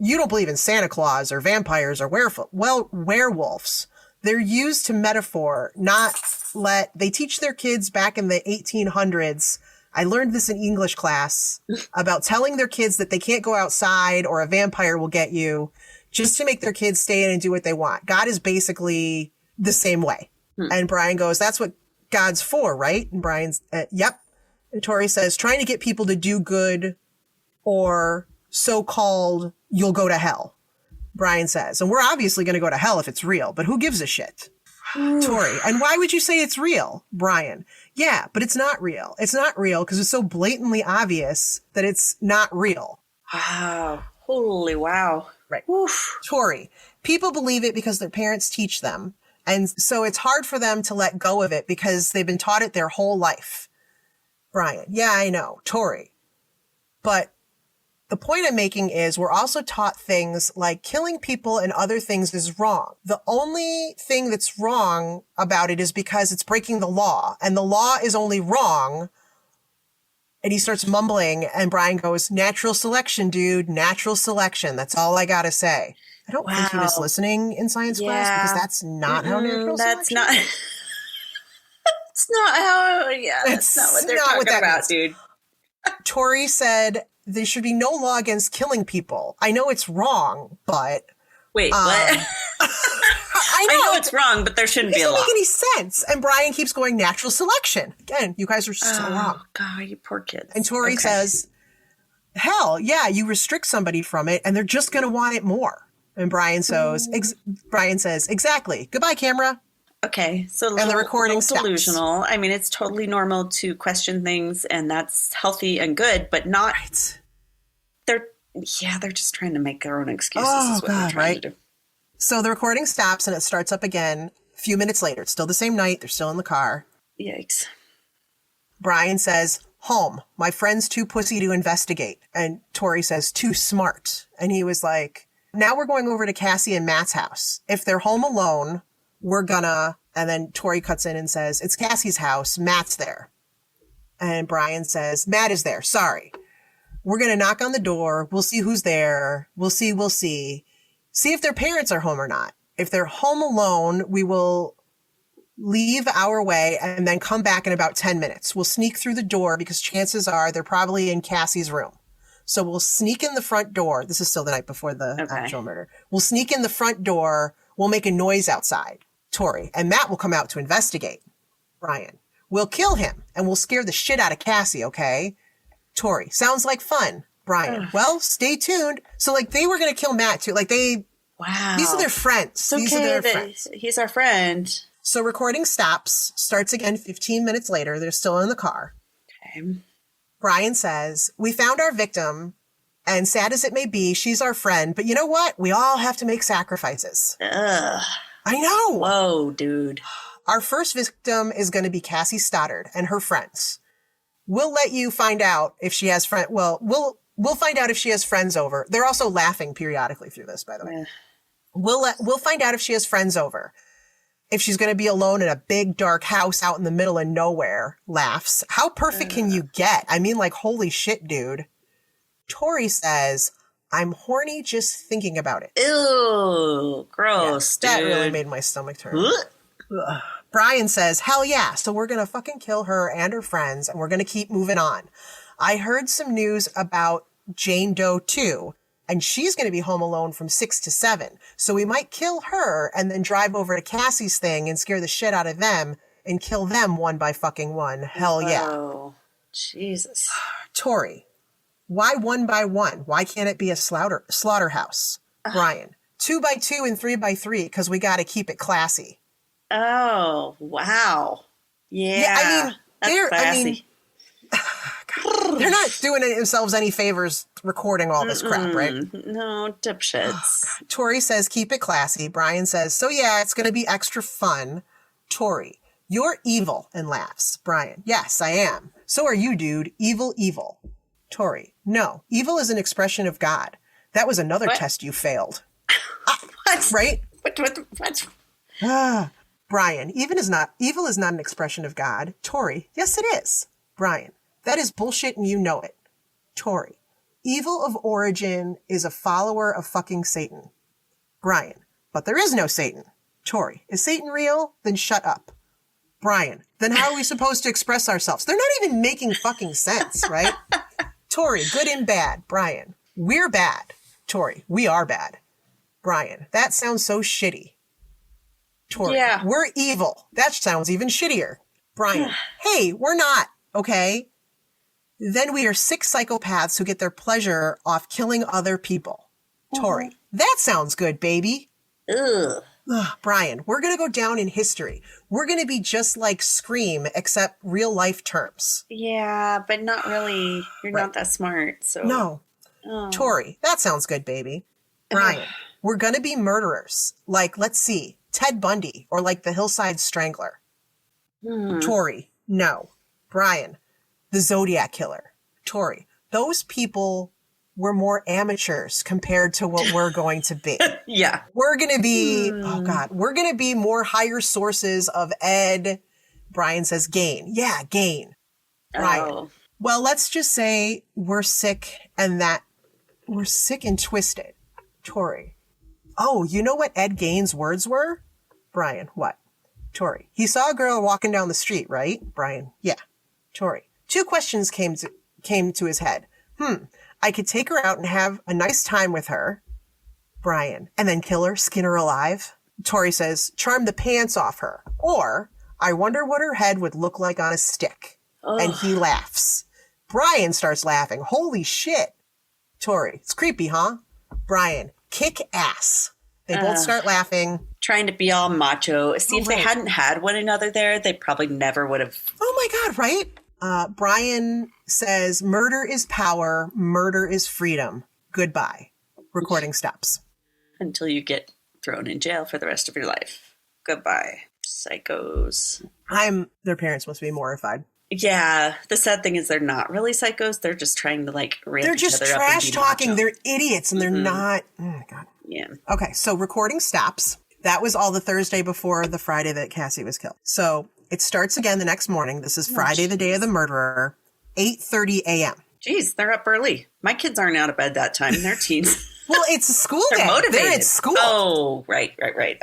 S3: you don't believe in Santa Claus or vampires or werewolves. They're used to metaphor, they teach their kids back in the 1800s. I learned this in English class about telling their kids that they can't go outside or a vampire will get you, just to make their kids stay in and do what they want. God is basically the same way. And Brian goes, that's what God's for, right? And Brian's, yep. And Tori says, trying to get people to do good or so-called you'll go to hell. Brian says, and we're obviously going to go to hell if it's real, but who gives a shit? Tori, and why would you say it's real? Brian, yeah, but it's not real. It's not real because it's so blatantly obvious that it's not real.
S2: Wow. Holy wow.
S3: Right. Oof. Tori, people believe it because their parents teach them. And so it's hard for them to let go of it because they've been taught it their whole life. Brian, yeah, I know. Tori. But the point I'm making is we're also taught things like killing people and other things is wrong. The only thing that's wrong about it is because it's breaking the law. And the law is only wrong. And he starts mumbling and Brian goes, natural selection, dude. Natural selection. That's all I got to say. I don't think he was listening in science class because that's not how natural selection is.
S2: That's not how, that's not what they're talking about, dude.
S3: Tori said, there should be no law against killing people. I know it's wrong, but...
S2: Wait, what? I know it's wrong, but there shouldn't be a law.
S3: It doesn't make any sense. And Brian keeps going, natural selection. Again, you guys are so wrong.
S2: Oh, God, you poor kids.
S3: And Tori says, hell, yeah, you restrict somebody from it, and they're just going to want it more. And Brian says, exactly. Goodbye, camera.
S2: Okay, so
S3: and the recording stops.
S2: Delusional. I mean, it's totally normal to question things, and that's healthy and good, but not. Right. They're just trying to make their own excuses.
S3: Oh God, right? To do. So the recording stops and it starts up again. A few minutes later, it's still the same night. They're still in the car.
S2: Yikes!
S3: Brian says, "Home. My friend's too pussy to investigate," and Tori says, "Too smart." And he was like, "Now we're going over to Cassie and Matt's house. If they're home alone." We're gonna, and then Tori cuts in and says, it's Cassie's house. Matt's there. And Brian says, Matt is there. Sorry. We're gonna knock on the door. We'll see who's there. We'll see. See if their parents are home or not. If they're home alone, we will leave our way and then come back in about 10 minutes. We'll sneak through the door because chances are they're probably in Cassie's room. So we'll sneak in the front door. This is still the night before the actual murder. We'll sneak in the front door. We'll make a noise outside. Tori, and Matt will come out to investigate. Brian, we'll kill him and we'll scare the shit out of Cassie, okay? Tori, sounds like fun. Brian, well, stay tuned. So they were going to kill Matt too.
S2: Wow.
S3: These are their friends.
S2: These are their friends. He's our friend.
S3: So recording stops, starts again 15 minutes later. They're still in the car.
S2: Okay.
S3: Brian says, we found our victim and sad as it may be, she's our friend. But you know what? We all have to make sacrifices.
S2: Ugh.
S3: I know.
S2: Whoa, dude.
S3: Our first victim is going to be Cassie Stoddart and her friends. We'll let you find out if she has friends. Well, we'll find out if she has friends over. They're also laughing periodically through this, by the way. We'll find out if she has friends over. If she's going to be alone in a big dark house out in the middle of nowhere. Laughs. How perfect can you get? I mean, holy shit, dude. Tori says, I'm horny just thinking about it.
S2: Ew, gross,
S3: yeah, that
S2: dude.
S3: really made my stomach turn. Brian says, hell yeah, so we're going to fucking kill her and her friends, and we're going to keep moving on. I heard some news about Jane Doe too, and she's going to be home alone from 6 to 7. So we might kill her and then drive over to Cassie's thing and scare the shit out of them and kill them one by fucking one. Hell yeah.
S2: Oh, Jesus.
S3: Tori. Why one by one? Why can't it be a slaughterhouse? Brian, 2 by 2 and 3 by 3 because we got to keep it classy.
S2: Oh, wow. Yeah, that's classy.
S3: They're not doing themselves any favors recording all this crap, right?
S2: No, dipshits.
S3: Tori says, keep it classy. Brian says, so yeah, it's going to be extra fun. Tori, you're evil, and laughs. Brian, yes, I am. So are you, dude. Evil, evil. Tori, no, evil is an expression of God. That was another test you failed.
S2: What?
S3: Right?
S2: What?
S3: Brian, evil is not an expression of God. Tori, yes, it is. Brian, that is bullshit and you know it. Tori, evil of origin is a follower of fucking Satan. Brian, but there is no Satan. Tori, is Satan real? Then shut up. Brian, then how are we supposed to express ourselves? They're not even making fucking sense, right? Tori, good and bad. Brian, we're bad. Tori, we are bad. Brian, that sounds so shitty. Tori,
S2: Yeah.
S3: We're evil. That sounds even shittier. Brian, hey, we're not, okay? Then we are sick psychopaths who get their pleasure off killing other people. Tori, that sounds good, baby.
S2: Ugh.
S3: Brian, we're going to go down in history. We're going to be just like Scream, except real life terms.
S2: Yeah, but not really. You're not that smart, so.
S3: No.
S2: Oh.
S3: Tori, that sounds good, baby. Brian, we're going to be murderers. Like, let's see, Ted Bundy or like the Hillside Strangler. Tori, no. Brian, the Zodiac Killer. Tori, those people were more amateurs compared to what we're going to be.
S2: Yeah.
S3: We're going to be, we're going to be more higher sources of Ed. Brian says gain. Yeah, gain. Brian.
S2: Oh.
S3: Well, let's just say we're sick and twisted. Tori. Oh, you know what Ed Gain's words were? Brian, what? Tori. He saw a girl walking down the street, right? Brian, yeah. Tori. Two questions came to his head. I could take her out and have a nice time with her. Brian. And then kill her, skin her alive. Tori says, charm the pants off her. Or, I wonder what her head would look like on a stick.
S2: Ugh.
S3: And he laughs. Brian starts laughing. Holy shit. Tori. It's creepy, huh? Brian. Kick ass. They both start laughing.
S2: Trying to be all macho. See, if they hadn't had one another there, they probably never would have.
S3: Oh my God, right? Brian says, murder is power, murder is freedom. Goodbye. Recording stops.
S2: Until you get thrown in jail for the rest of your life. Goodbye. Psychos.
S3: Their parents must be mortified.
S2: Yeah. The sad thing is they're not really psychos. They're just trying to ramp
S3: They're
S2: each
S3: just
S2: other up and
S3: trash
S2: be
S3: talking.
S2: macho.
S3: They're idiots and they're not. Oh my God.
S2: Yeah.
S3: Okay, so recording stops. That was all the Thursday before the Friday that Cassie was killed. So it starts again the next morning. This is Friday, the day of the murderer, 8:30 a.m.
S2: Jeez, they're up early. My kids aren't out of bed that time. They're teens.
S3: Well, it's a school
S2: They're
S3: day.
S2: motivated.
S3: They're at school.
S2: Oh, right.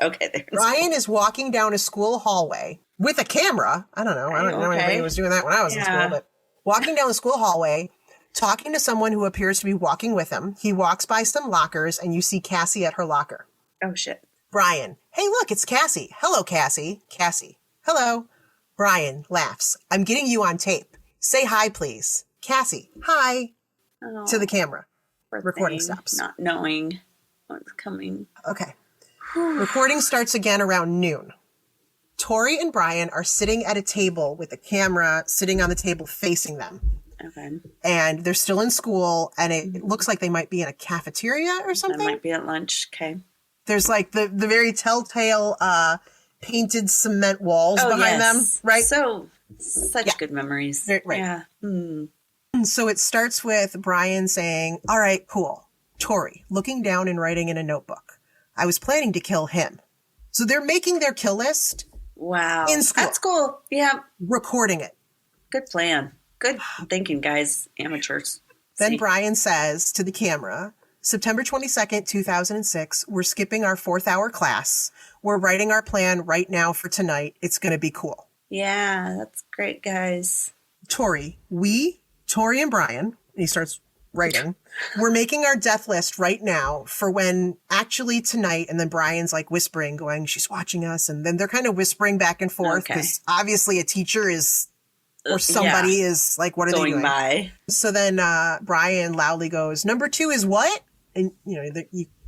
S2: Okay.
S3: Ryan is walking down a school hallway with a camera. I don't know anybody was doing that when I was in school, but walking down the school hallway, talking to someone who appears to be walking with him. He walks by some lockers and you see Cassie at her locker.
S2: Oh, shit.
S3: Brian, hey, look, it's Cassie. Hello, Cassie. Cassie, hello. Brian laughs. I'm getting you on tape. Say hi, please. Cassie, hi.
S2: Oh,
S3: To the camera.
S2: poor
S3: Recording
S2: thing,
S3: stops.
S2: Not knowing what's coming.
S3: Okay. Recording starts again around noon. Tori and Brian are sitting at a table with a camera sitting on the table facing them.
S2: Okay.
S3: And they're still in school, and it looks like they might be in a cafeteria or
S2: That
S3: something.
S2: might be at lunch. Okay.
S3: There's like the very telltale painted cement walls behind them, right?
S2: Such good memories.
S3: Right.
S2: Yeah.
S3: So it starts with Brian saying, all right, cool. Tori, looking down and writing in a notebook. I was planning to kill him. So they're making their kill list.
S2: Wow.
S3: In school.
S2: That's cool. Yeah.
S3: Recording it.
S2: Good plan. Good thinking, guys. Amateurs.
S3: Then
S2: See?
S3: Brian says to the camera, September 22nd, 2006, we're skipping our 4th hour class. We're writing our plan right now for tonight. It's going to be cool.
S2: Yeah, that's great, guys.
S3: Tori and Brian, and he starts writing, we're making our death list right now for when actually tonight, and then Brian's like whispering, going, she's watching us. And then they're kind of whispering back and forth because obviously a teacher is, or somebody is like, what are they doing?
S2: By.
S3: So then Brian loudly goes, number 2 is what? And, you know,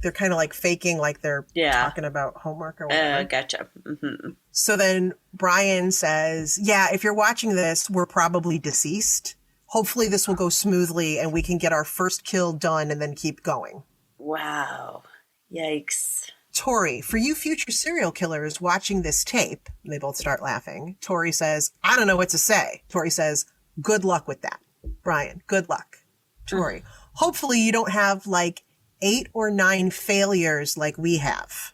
S3: they're kind of like faking like they're talking about homework or whatever.
S2: Gotcha. Mm-hmm.
S3: So then Brian says, yeah, if you're watching this, we're probably deceased. Hopefully this will go smoothly and we can get our first kill done and then keep going.
S2: Wow. Yikes.
S3: Tori, for you future serial killers watching this tape, and they both start laughing. Tori says, I don't know what to say. Tori says, good luck with that. Brian, good luck. Tori, hopefully you don't have like 8 or 9 failures like we have.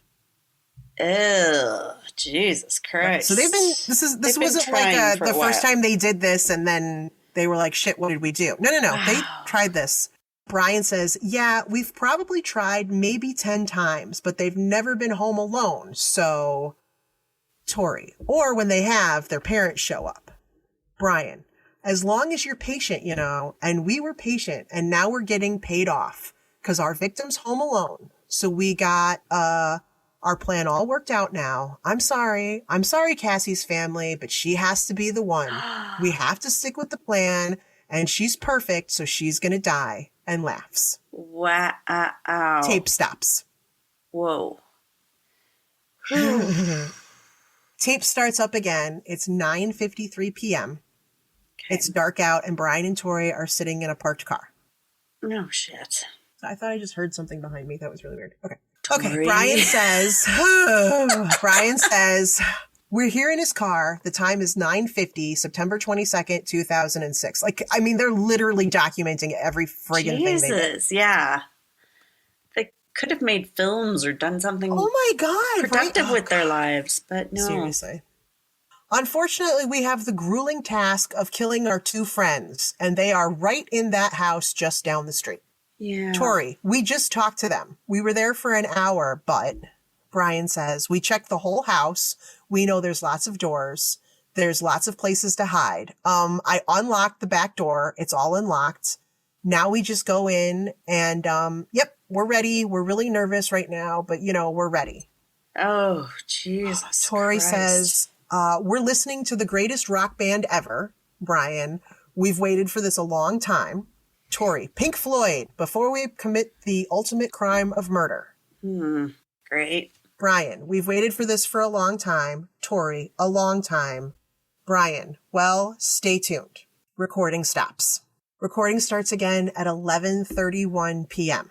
S2: Ew, Jesus Christ.
S3: Right. So they've been, this wasn't like the first time they did this and then they were like, shit, what did we do? No. Wow. They tried this. Brian says, yeah, we've probably tried maybe 10 times, but they've never been home alone. So, Tori. Or when they have, their parents show up. Brian, as long as you're patient, and we were patient, and now we're getting paid off because our victim's home alone. So we got our plan all worked out now. I'm sorry, Cassie's family, but she has to be the one. We have to stick with the plan, and she's perfect, so she's going to die. And laughs.
S2: Wow.
S3: Tape stops.
S2: Whoa.
S3: Tape starts up again. It's 9:53 p.m. Okay. It's dark out, and Brian and Tori are sitting in a parked car.
S2: No shit.
S3: I thought I just heard something behind me. That was really weird. Okay.
S2: Tori.
S3: Okay. Brian says, we're here in his car. The time is 9:50, September 22nd, 2006. They're literally documenting every friggin' thing they did.
S2: Yeah. They could have made films or done something productive with their lives, but no.
S3: Seriously. Unfortunately, we have the grueling task of killing our two friends, and they are right in that house just down the street.
S2: Yeah.
S3: Tori, we just talked to them. We were there for an hour, but... Brian says, we checked the whole house. We know there's lots of doors. There's lots of places to hide. I unlocked the back door. It's all unlocked. Now we just go in and, yep, we're ready. We're really nervous right now, but we're ready.
S2: Oh, Jesus.
S3: Tori
S2: Christ.
S3: says, we're listening to the greatest rock band ever. Brian, we've waited for this a long time. Tori, Pink Floyd, before we commit the ultimate crime of murder.
S2: Great.
S3: Brian, we've waited for this for a long time. Tori, a long time. Brian, well, stay tuned. Recording stops. Recording starts again at 11:31 p.m.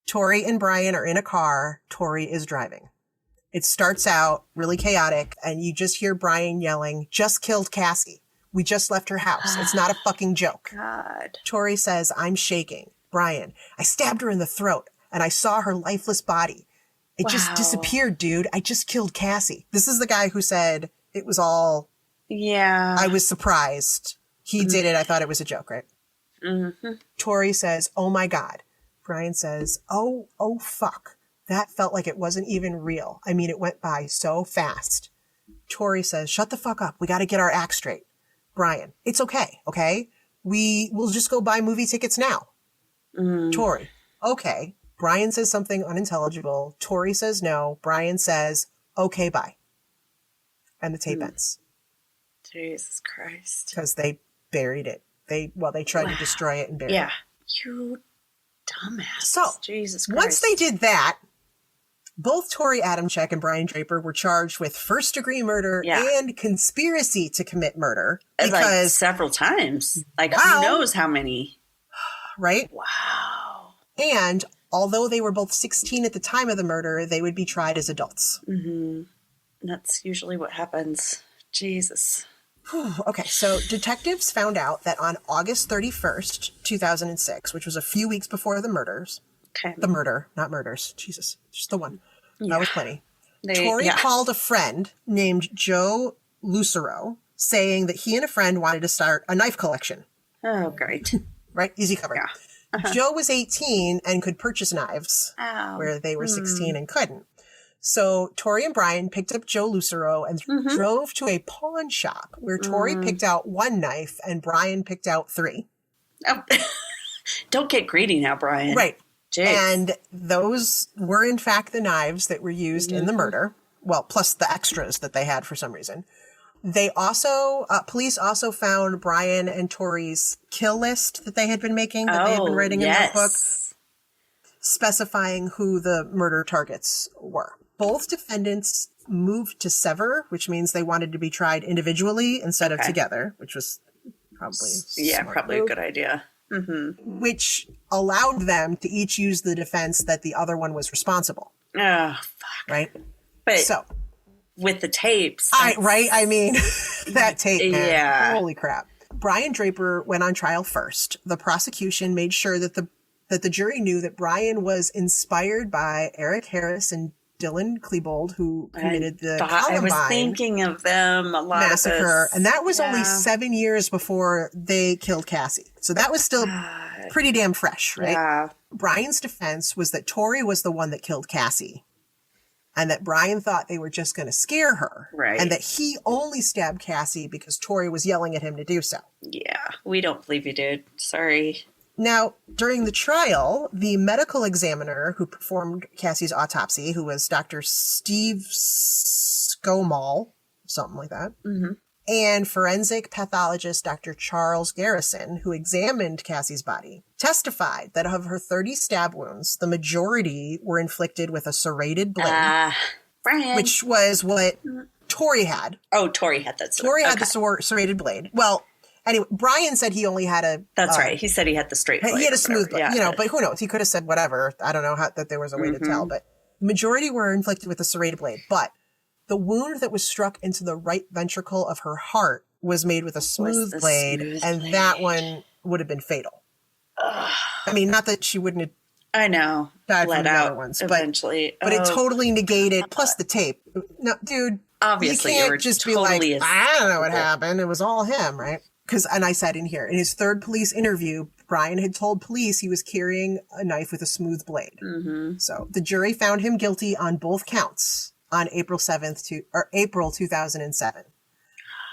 S3: Tori and Brian are in a car. Tori is driving. It starts out really chaotic, and you just hear Brian yelling, just killed Cassie. We just left her house. It's not a fucking joke.
S2: God.
S3: Tori says, I'm shaking. Brian, I stabbed her in the throat, and I saw her lifeless body. It just disappeared, dude. I just killed Cassie. This is the guy who said it was all...
S2: Yeah.
S3: I was surprised. He did it. I thought it was a joke, right? Mm-hmm. Tori says, oh my God. Brian says, oh, fuck. That felt like it wasn't even real. It went by so fast. Tori says, shut the fuck up. We got to get our act straight. Brian, it's okay, okay? We'll just go buy movie tickets now. Tori, okay. Brian says something unintelligible. Tori says no. Brian says, okay, bye. And the tape ends.
S2: Jesus Christ.
S3: Because they buried it. They tried to destroy it and bury it.
S2: Yeah. You dumbass.
S3: So,
S2: Jesus Christ.
S3: Once they did that, both Tori Adamczyk and Brian Draper were charged with first-degree murder and conspiracy to commit murder. Because
S2: several times. Who knows how many.
S3: Right?
S2: Wow.
S3: And although they were both 16 at the time of the murder, they would be tried as adults.
S2: Mm-hmm. That's usually what happens. Jesus.
S3: Okay, so detectives found out that on August 31st, 2006, which was a few weeks before the murders, the murder, not murders, Jesus, just the one. Yeah. That was plenty. Tori called a friend named Joe Lucero, saying that he and a friend wanted to start a knife collection.
S2: Oh, great.
S3: Right? Easy cover. Yeah. Uh-huh. Joe was 18 and could purchase knives, where they were 16 and couldn't. So Tori and Brian picked up Joe Lucero and drove to a pawn shop where Tori picked out one knife and Brian picked out 3.
S2: Oh. Don't get greedy now, Brian.
S3: Right.
S2: Jeez.
S3: And those were, in fact, the knives that were used in the murder. Well, plus the extras that they had for some reason. They also, police also found Brian and Tori's kill list that they had been making, that they had been writing in their book, specifying who the murder targets were. Both defendants moved to sever, which means they wanted to be tried individually instead of together, which was probably
S2: probably a good idea. Mm-hmm.
S3: Which allowed them to each use the defense that the other one was responsible.
S2: Oh, fuck.
S3: Right?
S2: But
S3: so,
S2: with the tapes.
S3: Right? I mean, that tape, man.
S2: Yeah.
S3: Holy crap. Brian Draper went on trial first. The prosecution made sure that the jury knew that Brian was inspired by Eric Harris and Dylan Klebold, who committed the
S2: I was
S3: Columbine
S2: thinking of them a lot.
S3: massacre. And that was only 7 years before they killed Cassie. So that was still pretty damn fresh, right?
S2: Yeah.
S3: Brian's defense was that Tori was the one that killed Cassie. And that Brian thought they were just going to scare her.
S2: Right.
S3: And that he only stabbed Cassie because Tori was yelling at him to do so.
S2: Yeah, we don't believe you, dude. Sorry.
S3: Now, during the trial, the medical examiner who performed Cassie's autopsy, who was Dr. Steve Scomal, something like that, and forensic pathologist Dr. Charles Garrison, who examined Cassie's body, testified that of her 30 stab wounds, the majority were inflicted with a serrated blade,
S2: Brian.
S3: which was what Tori had.
S2: Oh, Tori had that.
S3: Tori had the serrated blade. Well, anyway, Brian said he only had a...
S2: That's right. He said he had the straight blade.
S3: He had a smooth blade,
S2: Yeah,
S3: but who knows? He could have said whatever. I don't know that there was a way to tell, but the majority were inflicted with a serrated blade. But the wound that was struck into the right ventricle of her heart was made with a smooth blade, and that one would have been fatal. I mean, not that she wouldn't have
S2: I know.
S3: died
S2: Let
S3: from the
S2: out
S3: other ones,
S2: eventually.
S3: but it totally negated, plus the tape. No, dude,
S2: Obviously,
S3: you
S2: you
S3: can't
S2: were
S3: just
S2: totally
S3: be like, I don't know what happened. It was all him, right? And I said in here, in his third police interview, Brian had told police he was carrying a knife with a smooth blade. So the jury found him guilty on both counts on April 2007.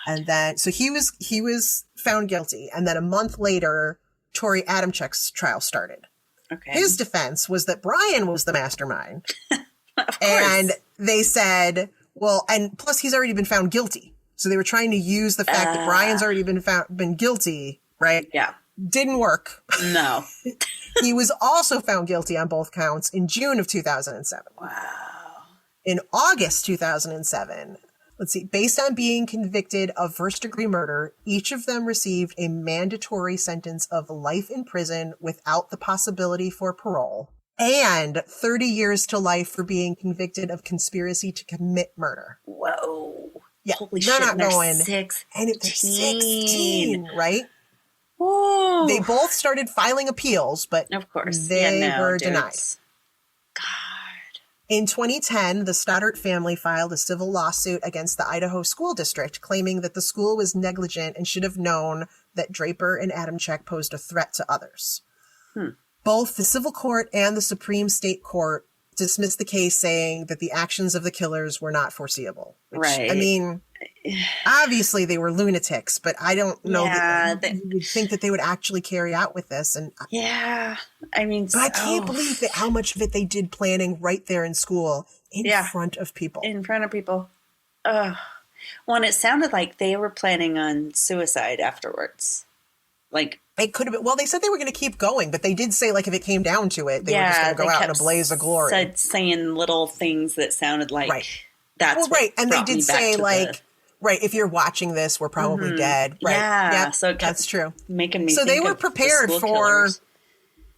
S3: And then, so he was found guilty. And then a month later, Tori Adamchuk's trial started.
S2: Okay.
S3: His defense was that Brian was the mastermind.
S2: Of course.
S3: And they said, well, and plus he's already been found guilty. So they were trying to use the fact that Brian's already been guilty, right?
S2: Yeah.
S3: Didn't work.
S2: No.
S3: He was also found guilty on both counts in June of 2007.
S2: Wow.
S3: In August 2007, let's see, based on being convicted of first-degree murder, each of them received a mandatory sentence of life in prison without the possibility for parole, and 30 years to life for being convicted of conspiracy to commit murder.
S2: Whoa.
S3: Yeah,
S2: Holy
S3: they're
S2: shit,
S3: not
S2: they're
S3: going.
S2: 16.
S3: And they're 16, right?
S2: Whoa.
S3: They both started filing appeals, but
S2: Of course.
S3: they were
S2: dude.
S3: denied.
S2: God.
S3: In 2010, the Stoddart family filed a civil lawsuit against the Idaho school district, claiming that the school was negligent and should have known that Draper and Adamchuk posed a threat to others. Both the civil court and the Supreme State Court dismissed the case, saying that the actions of the killers were not foreseeable. Which,
S2: Right.
S3: I mean, obviously they were lunatics, but I don't know
S2: Yeah,
S3: that you would think that they would actually carry out with this. And
S2: Yeah. I mean,
S3: but I can't believe that how much of it they did planning right there in school in front of people.
S2: in front of people. Ugh. Well, and it sounded like they were planning on suicide afterwards. Like,
S3: It could have been. Well, they said they were going to keep going, but they did say, like, if it came down to it, they were just going to go out in a blaze of glory.
S2: Saying little things that sounded like that's
S3: Well, right. And they
S2: brought me
S3: did
S2: back
S3: say,
S2: to
S3: like, right, if you're watching this, we're probably dead. Right.
S2: Yeah,
S3: Yep,
S2: so it kept
S3: that's true.
S2: making me.
S3: So they
S2: think
S3: were
S2: of the
S3: prepared
S2: school
S3: for.
S2: killers.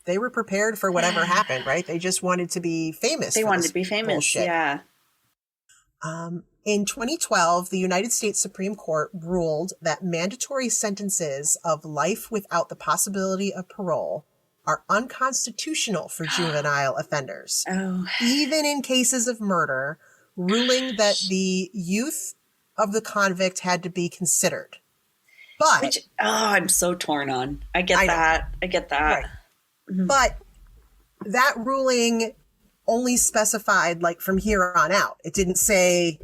S3: They were prepared for whatever happened, right? They just wanted to be famous.
S2: They
S3: for
S2: wanted
S3: this
S2: to be famous.
S3: bullshit.
S2: Yeah.
S3: In 2012, the United States Supreme Court ruled that mandatory sentences of life without the possibility of parole are unconstitutional for juvenile offenders,
S2: Oh.
S3: even in cases of murder, ruling that the youth of the convict had to be considered. But
S2: I'm so torn on. I get that. I get that.
S3: Right. But that ruling only specified like from here on out. It didn't say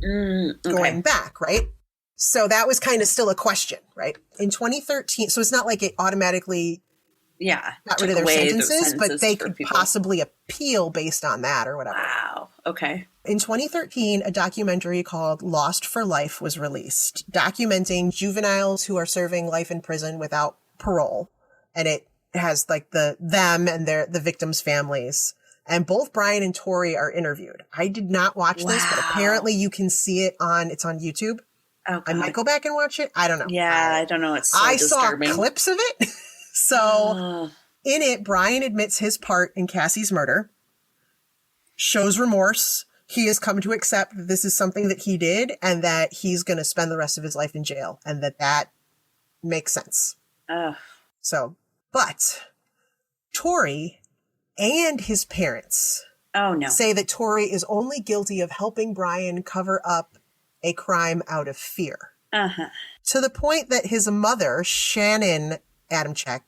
S3: going back, right? So that was kind of still a question, right? In 2013, so it's not like it automatically got rid of their sentences, but they could possibly appeal based on that or whatever.
S2: Wow. Okay.
S3: In 2013, a documentary called Lost for Life was released, documenting juveniles who are serving life in prison without parole. And it has like them and the victims' families. And both Brian and Tori are interviewed. I did not watch this, but apparently you can see it it's on YouTube.
S2: Oh,
S3: I might go back and watch it. I don't know.
S2: Yeah, I don't know. It's so
S3: I
S2: disturbing.
S3: saw clips of it. So in it, Brian admits his part in Cassie's murder, shows remorse. He has come to accept that this is something that he did and that he's going to spend the rest of his life in jail, and that makes sense. So, but Tori and his parents
S2: Oh, no.
S3: say that Tori is only guilty of helping Brian cover up a crime out of fear.
S2: Uh-huh.
S3: To the point that his mother, Shannon Adamczyk,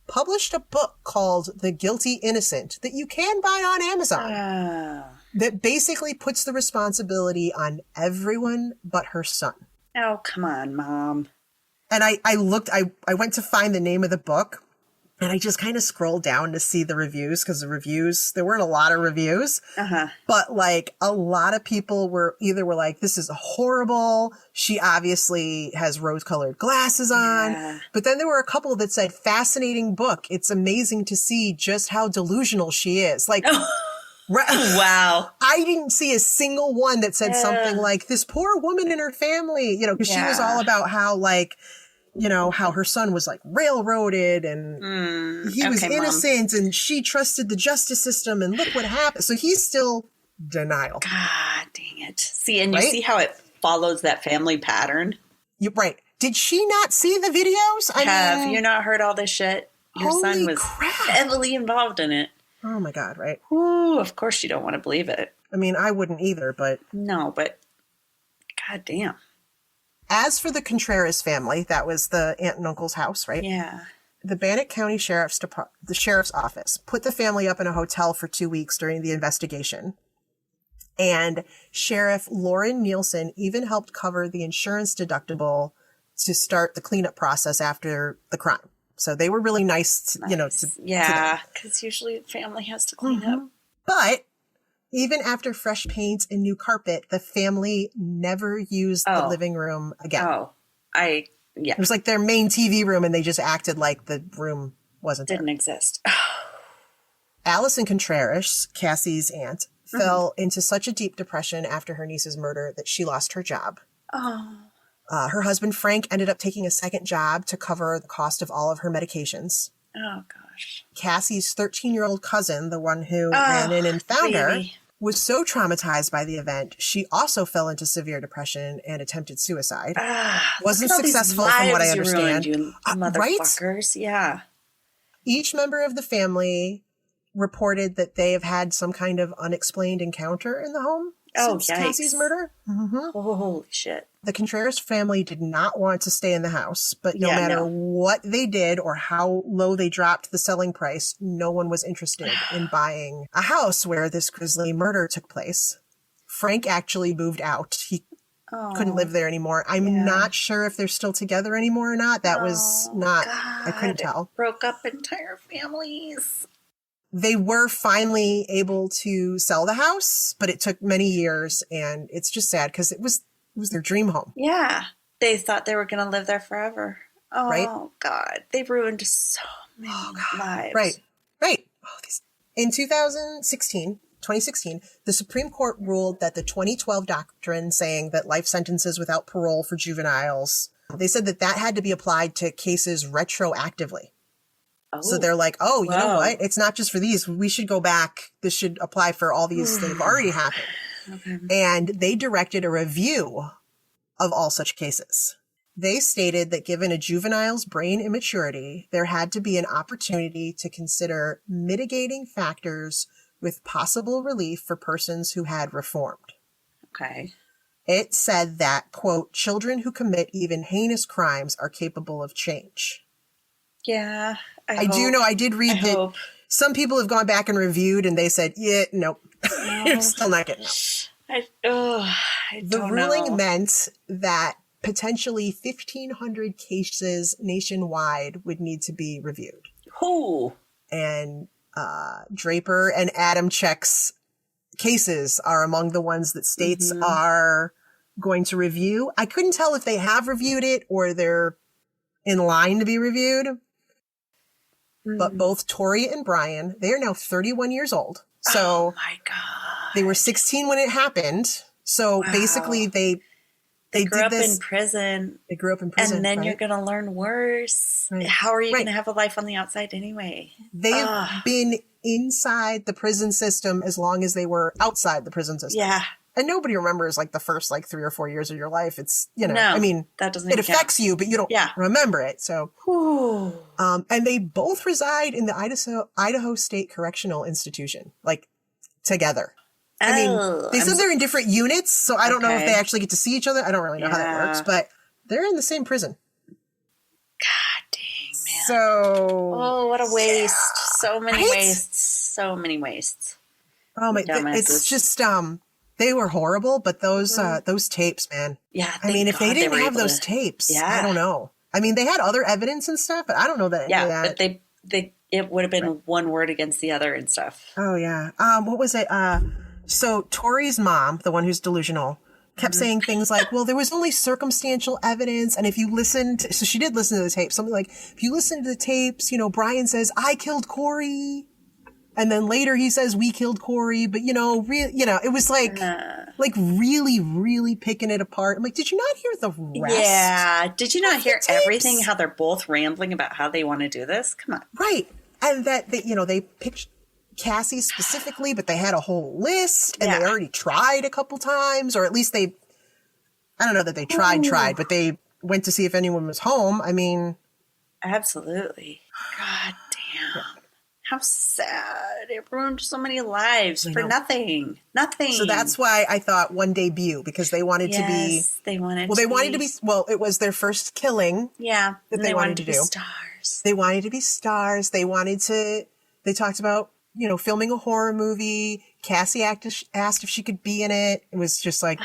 S3: published a book called The Guilty Innocent that you can buy on Amazon that basically puts the responsibility on everyone but her son.
S2: Oh, come on, Mom.
S3: And I went to find the name of the book, and I just kind of scrolled down to see the reviews, because there weren't a lot of reviews, but like a lot of people were like, this is horrible. She obviously has rose-colored glasses on. Yeah. But then there were a couple that said, fascinating book. It's amazing to see just how delusional she is. Like,
S2: wow.
S3: I didn't see a single one that said something like, this poor woman and her family, because she was all about how, like, how her son was like railroaded and he was innocent, Mom. And she trusted the justice system, and look what happened. So he's still denial.
S2: God dang it. See, and you see how it follows that family pattern?
S3: Right. Did she not see the videos?
S2: Have you not heard all this shit? Your son was heavily involved in it.
S3: Oh my God, right?
S2: Ooh, of course you don't want to believe it.
S3: I mean, I wouldn't either, but...
S2: No, but God damn.
S3: As for the Contreras family, that was the aunt and uncle's house, right?
S2: Yeah.
S3: The Bannock County the Sheriff's Office put the family up in a hotel for 2 weeks during the investigation. And Sheriff Lauren Nielsen even helped cover the insurance deductible to start the cleanup process after the crime. So they were really nice,
S2: yeah, because usually the family has to clean up.
S3: But even after fresh paint and new carpet, the family never used the living room again.
S2: Oh, It
S3: was like their main TV room, and they just acted like the room
S2: didn't exist.
S3: Allison Contreras, Cassie's aunt, fell into such a deep depression after her niece's murder that she lost her job.
S2: Oh.
S3: Her husband, Frank, ended up taking a second job to cover the cost of all of her medications.
S2: Oh, gosh.
S3: Cassie's 13-year-old cousin, the one who ran in and found her, was so traumatized by the event, she also fell into severe depression and attempted suicide. Wasn't successful from what I understand.
S2: You motherfuckers. Right? Yeah.
S3: Each member of the family reported that they have had some kind of unexplained encounter in the home since Cassie's murder.
S2: Holy shit.
S3: The Contreras family did not want to stay in the house, but no matter what they did or how low they dropped the selling price, no one was interested in buying a house where this grisly murder took place. Frank actually moved out. He couldn't live there anymore. I'm not sure if they're still together anymore or not. That was not, I couldn't tell.
S2: Broke up entire families.
S3: They were finally able to sell the house, but it took many years, and it's just sad because it was their dream home.
S2: Yeah. They thought they were going to live there forever. Oh, right? God. They ruined so many lives.
S3: Right. In 2016, the Supreme Court ruled that the 2012 doctrine saying that life sentences without parole for juveniles, they said that had to be applied to cases retroactively. So they're like, you know what? It's not just for these. We should go back. This should apply for all these that have already happened. Okay. And they directed a review of all such cases. They stated that given a juvenile's brain immaturity, there had to be an opportunity to consider mitigating factors with possible relief for persons who had reformed.
S2: Okay.
S3: It said that, quote, children who commit even heinous crimes are capable of change.
S2: Yeah.
S3: I do know. I did read that some people have gone back and reviewed, and they said, nope. You're still not getting it. The ruling meant that potentially 1,500 cases nationwide would need to be reviewed.
S2: Who?
S3: And Draper and Adamczyk's cases are among the ones that states are going to review. I couldn't tell if they have reviewed it or they're in line to be reviewed. But both Tori and Brian, they are now 31 years old. So
S2: my God.
S3: They were 16 when it happened. So basically they
S2: grew up in prison.
S3: They grew up in prison.
S2: And then you're going to learn worse. Right. How are you going to have a life on the outside anyway?
S3: They've been inside the prison system as long as they were outside the prison system.
S2: Yeah.
S3: And nobody remembers like the first 3 or 4 years of your life. It's,
S2: that doesn't
S3: it affects you, but you don't remember it. So, and they both reside in the Idaho State Correctional Institution. Like together. I mean, they said they're in different units, so I don't know if they actually get to see each other. I don't really know how that works, but they're in the same prison.
S2: God dang, man.
S3: So...
S2: Oh, what a waste. So many wastes. So many wastes.
S3: Oh, my... It's just... They were horrible, but those tapes, man.
S2: Yeah,
S3: I mean, if they didn't have those tapes, I don't know. I mean, they had other evidence and stuff, but I don't know that.
S2: Yeah, but it would have been one word against the other and stuff.
S3: Oh yeah. What was it? So Tori's mom, the one who's delusional, kept saying things like, "Well, there was only circumstantial evidence, and if you listened, so she did listen to the tapes. Something like, if you listen to the tapes, Brian says I killed Corey." And then later he says we killed Corey, but it was like really, really picking it apart. I'm like, did you not hear the rest?
S2: Yeah. Did you not hear everything? How they're both rambling about how they want to do this? Come on.
S3: Right. And that they picked Cassie specifically, but they had a whole list and they already tried a couple times, or at least I don't know that they tried, but they went to see if anyone was home. I mean.
S2: Absolutely. God damn. Yeah. How sad. It ruined so many lives for nothing. Nothing.
S3: So that's why I thought one debut, because they wanted to be...
S2: they wanted to be...
S3: Well, it was their first killing.
S2: Yeah.
S3: That they wanted to do.
S2: Stars.
S3: They wanted to be stars. They talked about, filming a horror movie. Cassie asked if she could be in it. It was just like,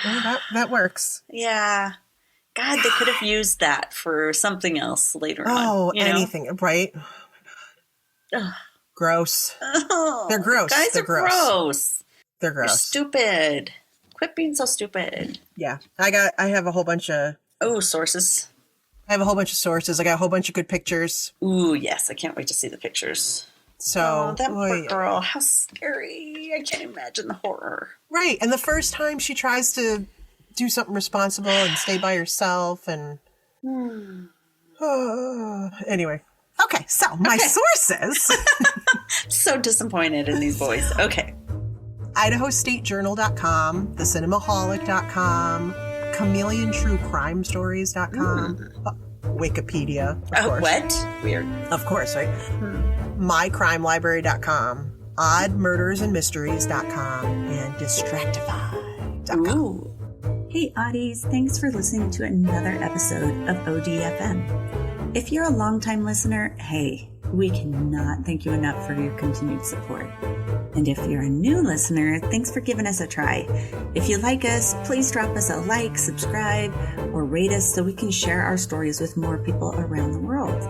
S3: that works.
S2: Yeah. God, they could have used that for something else later on.
S3: Oh, anything. Right? Oh, my God. Gross.
S2: Oh,
S3: they're gross.
S2: Guys
S3: they're
S2: are gross.
S3: They're gross.
S2: You're stupid. Quit being so stupid.
S3: Yeah. I have a whole bunch of...
S2: sources.
S3: I have a whole bunch of sources. I got a whole bunch of good pictures.
S2: Ooh, yes. I can't wait to see the pictures.
S3: So...
S2: that poor girl. How scary. I can't imagine the horror.
S3: Right. And the first time she tries to do something responsible and stay by herself and... Anyway. Okay, so my sources.
S2: So disappointed in these boys. Okay.
S3: IdahoStateJournal.com, TheCinemaHolic.com, ChameleonTrueCrimeStories.com, Wikipedia, of course.
S2: What? Weird.
S3: Of course, right? MyCrimeLibrary.com, OddMurdersAndMysteries.com, and Distractify.com.
S2: Ooh.
S4: Hey, Oddies. Thanks for listening to another episode of ODFM. If you're a longtime listener, hey, we cannot thank you enough for your continued support. And if you're a new listener, thanks for giving us a try. If you like us, please drop us a like, subscribe, or rate us so we can share our stories with more people around the world.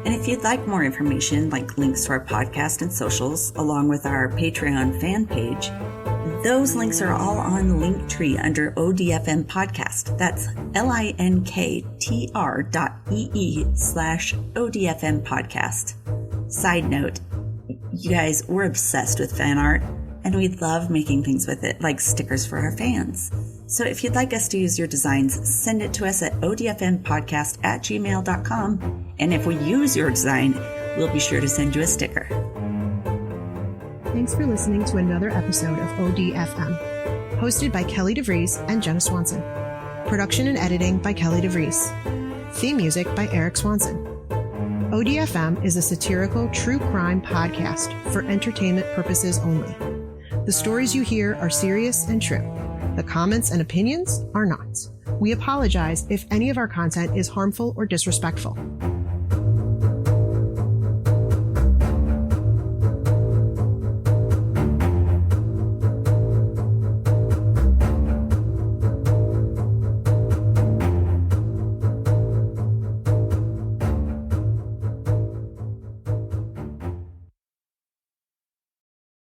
S4: And if you'd like more information, like links to our podcast and socials, along with our Patreon fan page, those links are all on Linktree under ODFM Podcast. That's linktr.ee/ODFM Podcast. Side note, you guys, we're obsessed with fan art, and we love making things with it, like stickers for our fans. So if you'd like us to use your designs, send it to us at odfmpodcast@gmail.com. And if we use your design, we'll be sure to send you a sticker.
S5: Thanks for listening to another episode of ODFM, hosted by Kelly DeVries and Jenna Swanson. Production and editing by Kelly DeVries. Theme music by Eric Swanson. ODFM is a satirical true crime podcast for entertainment purposes only. The stories you hear are serious and true. The comments and opinions are not. We apologize if any of our content is harmful or disrespectful.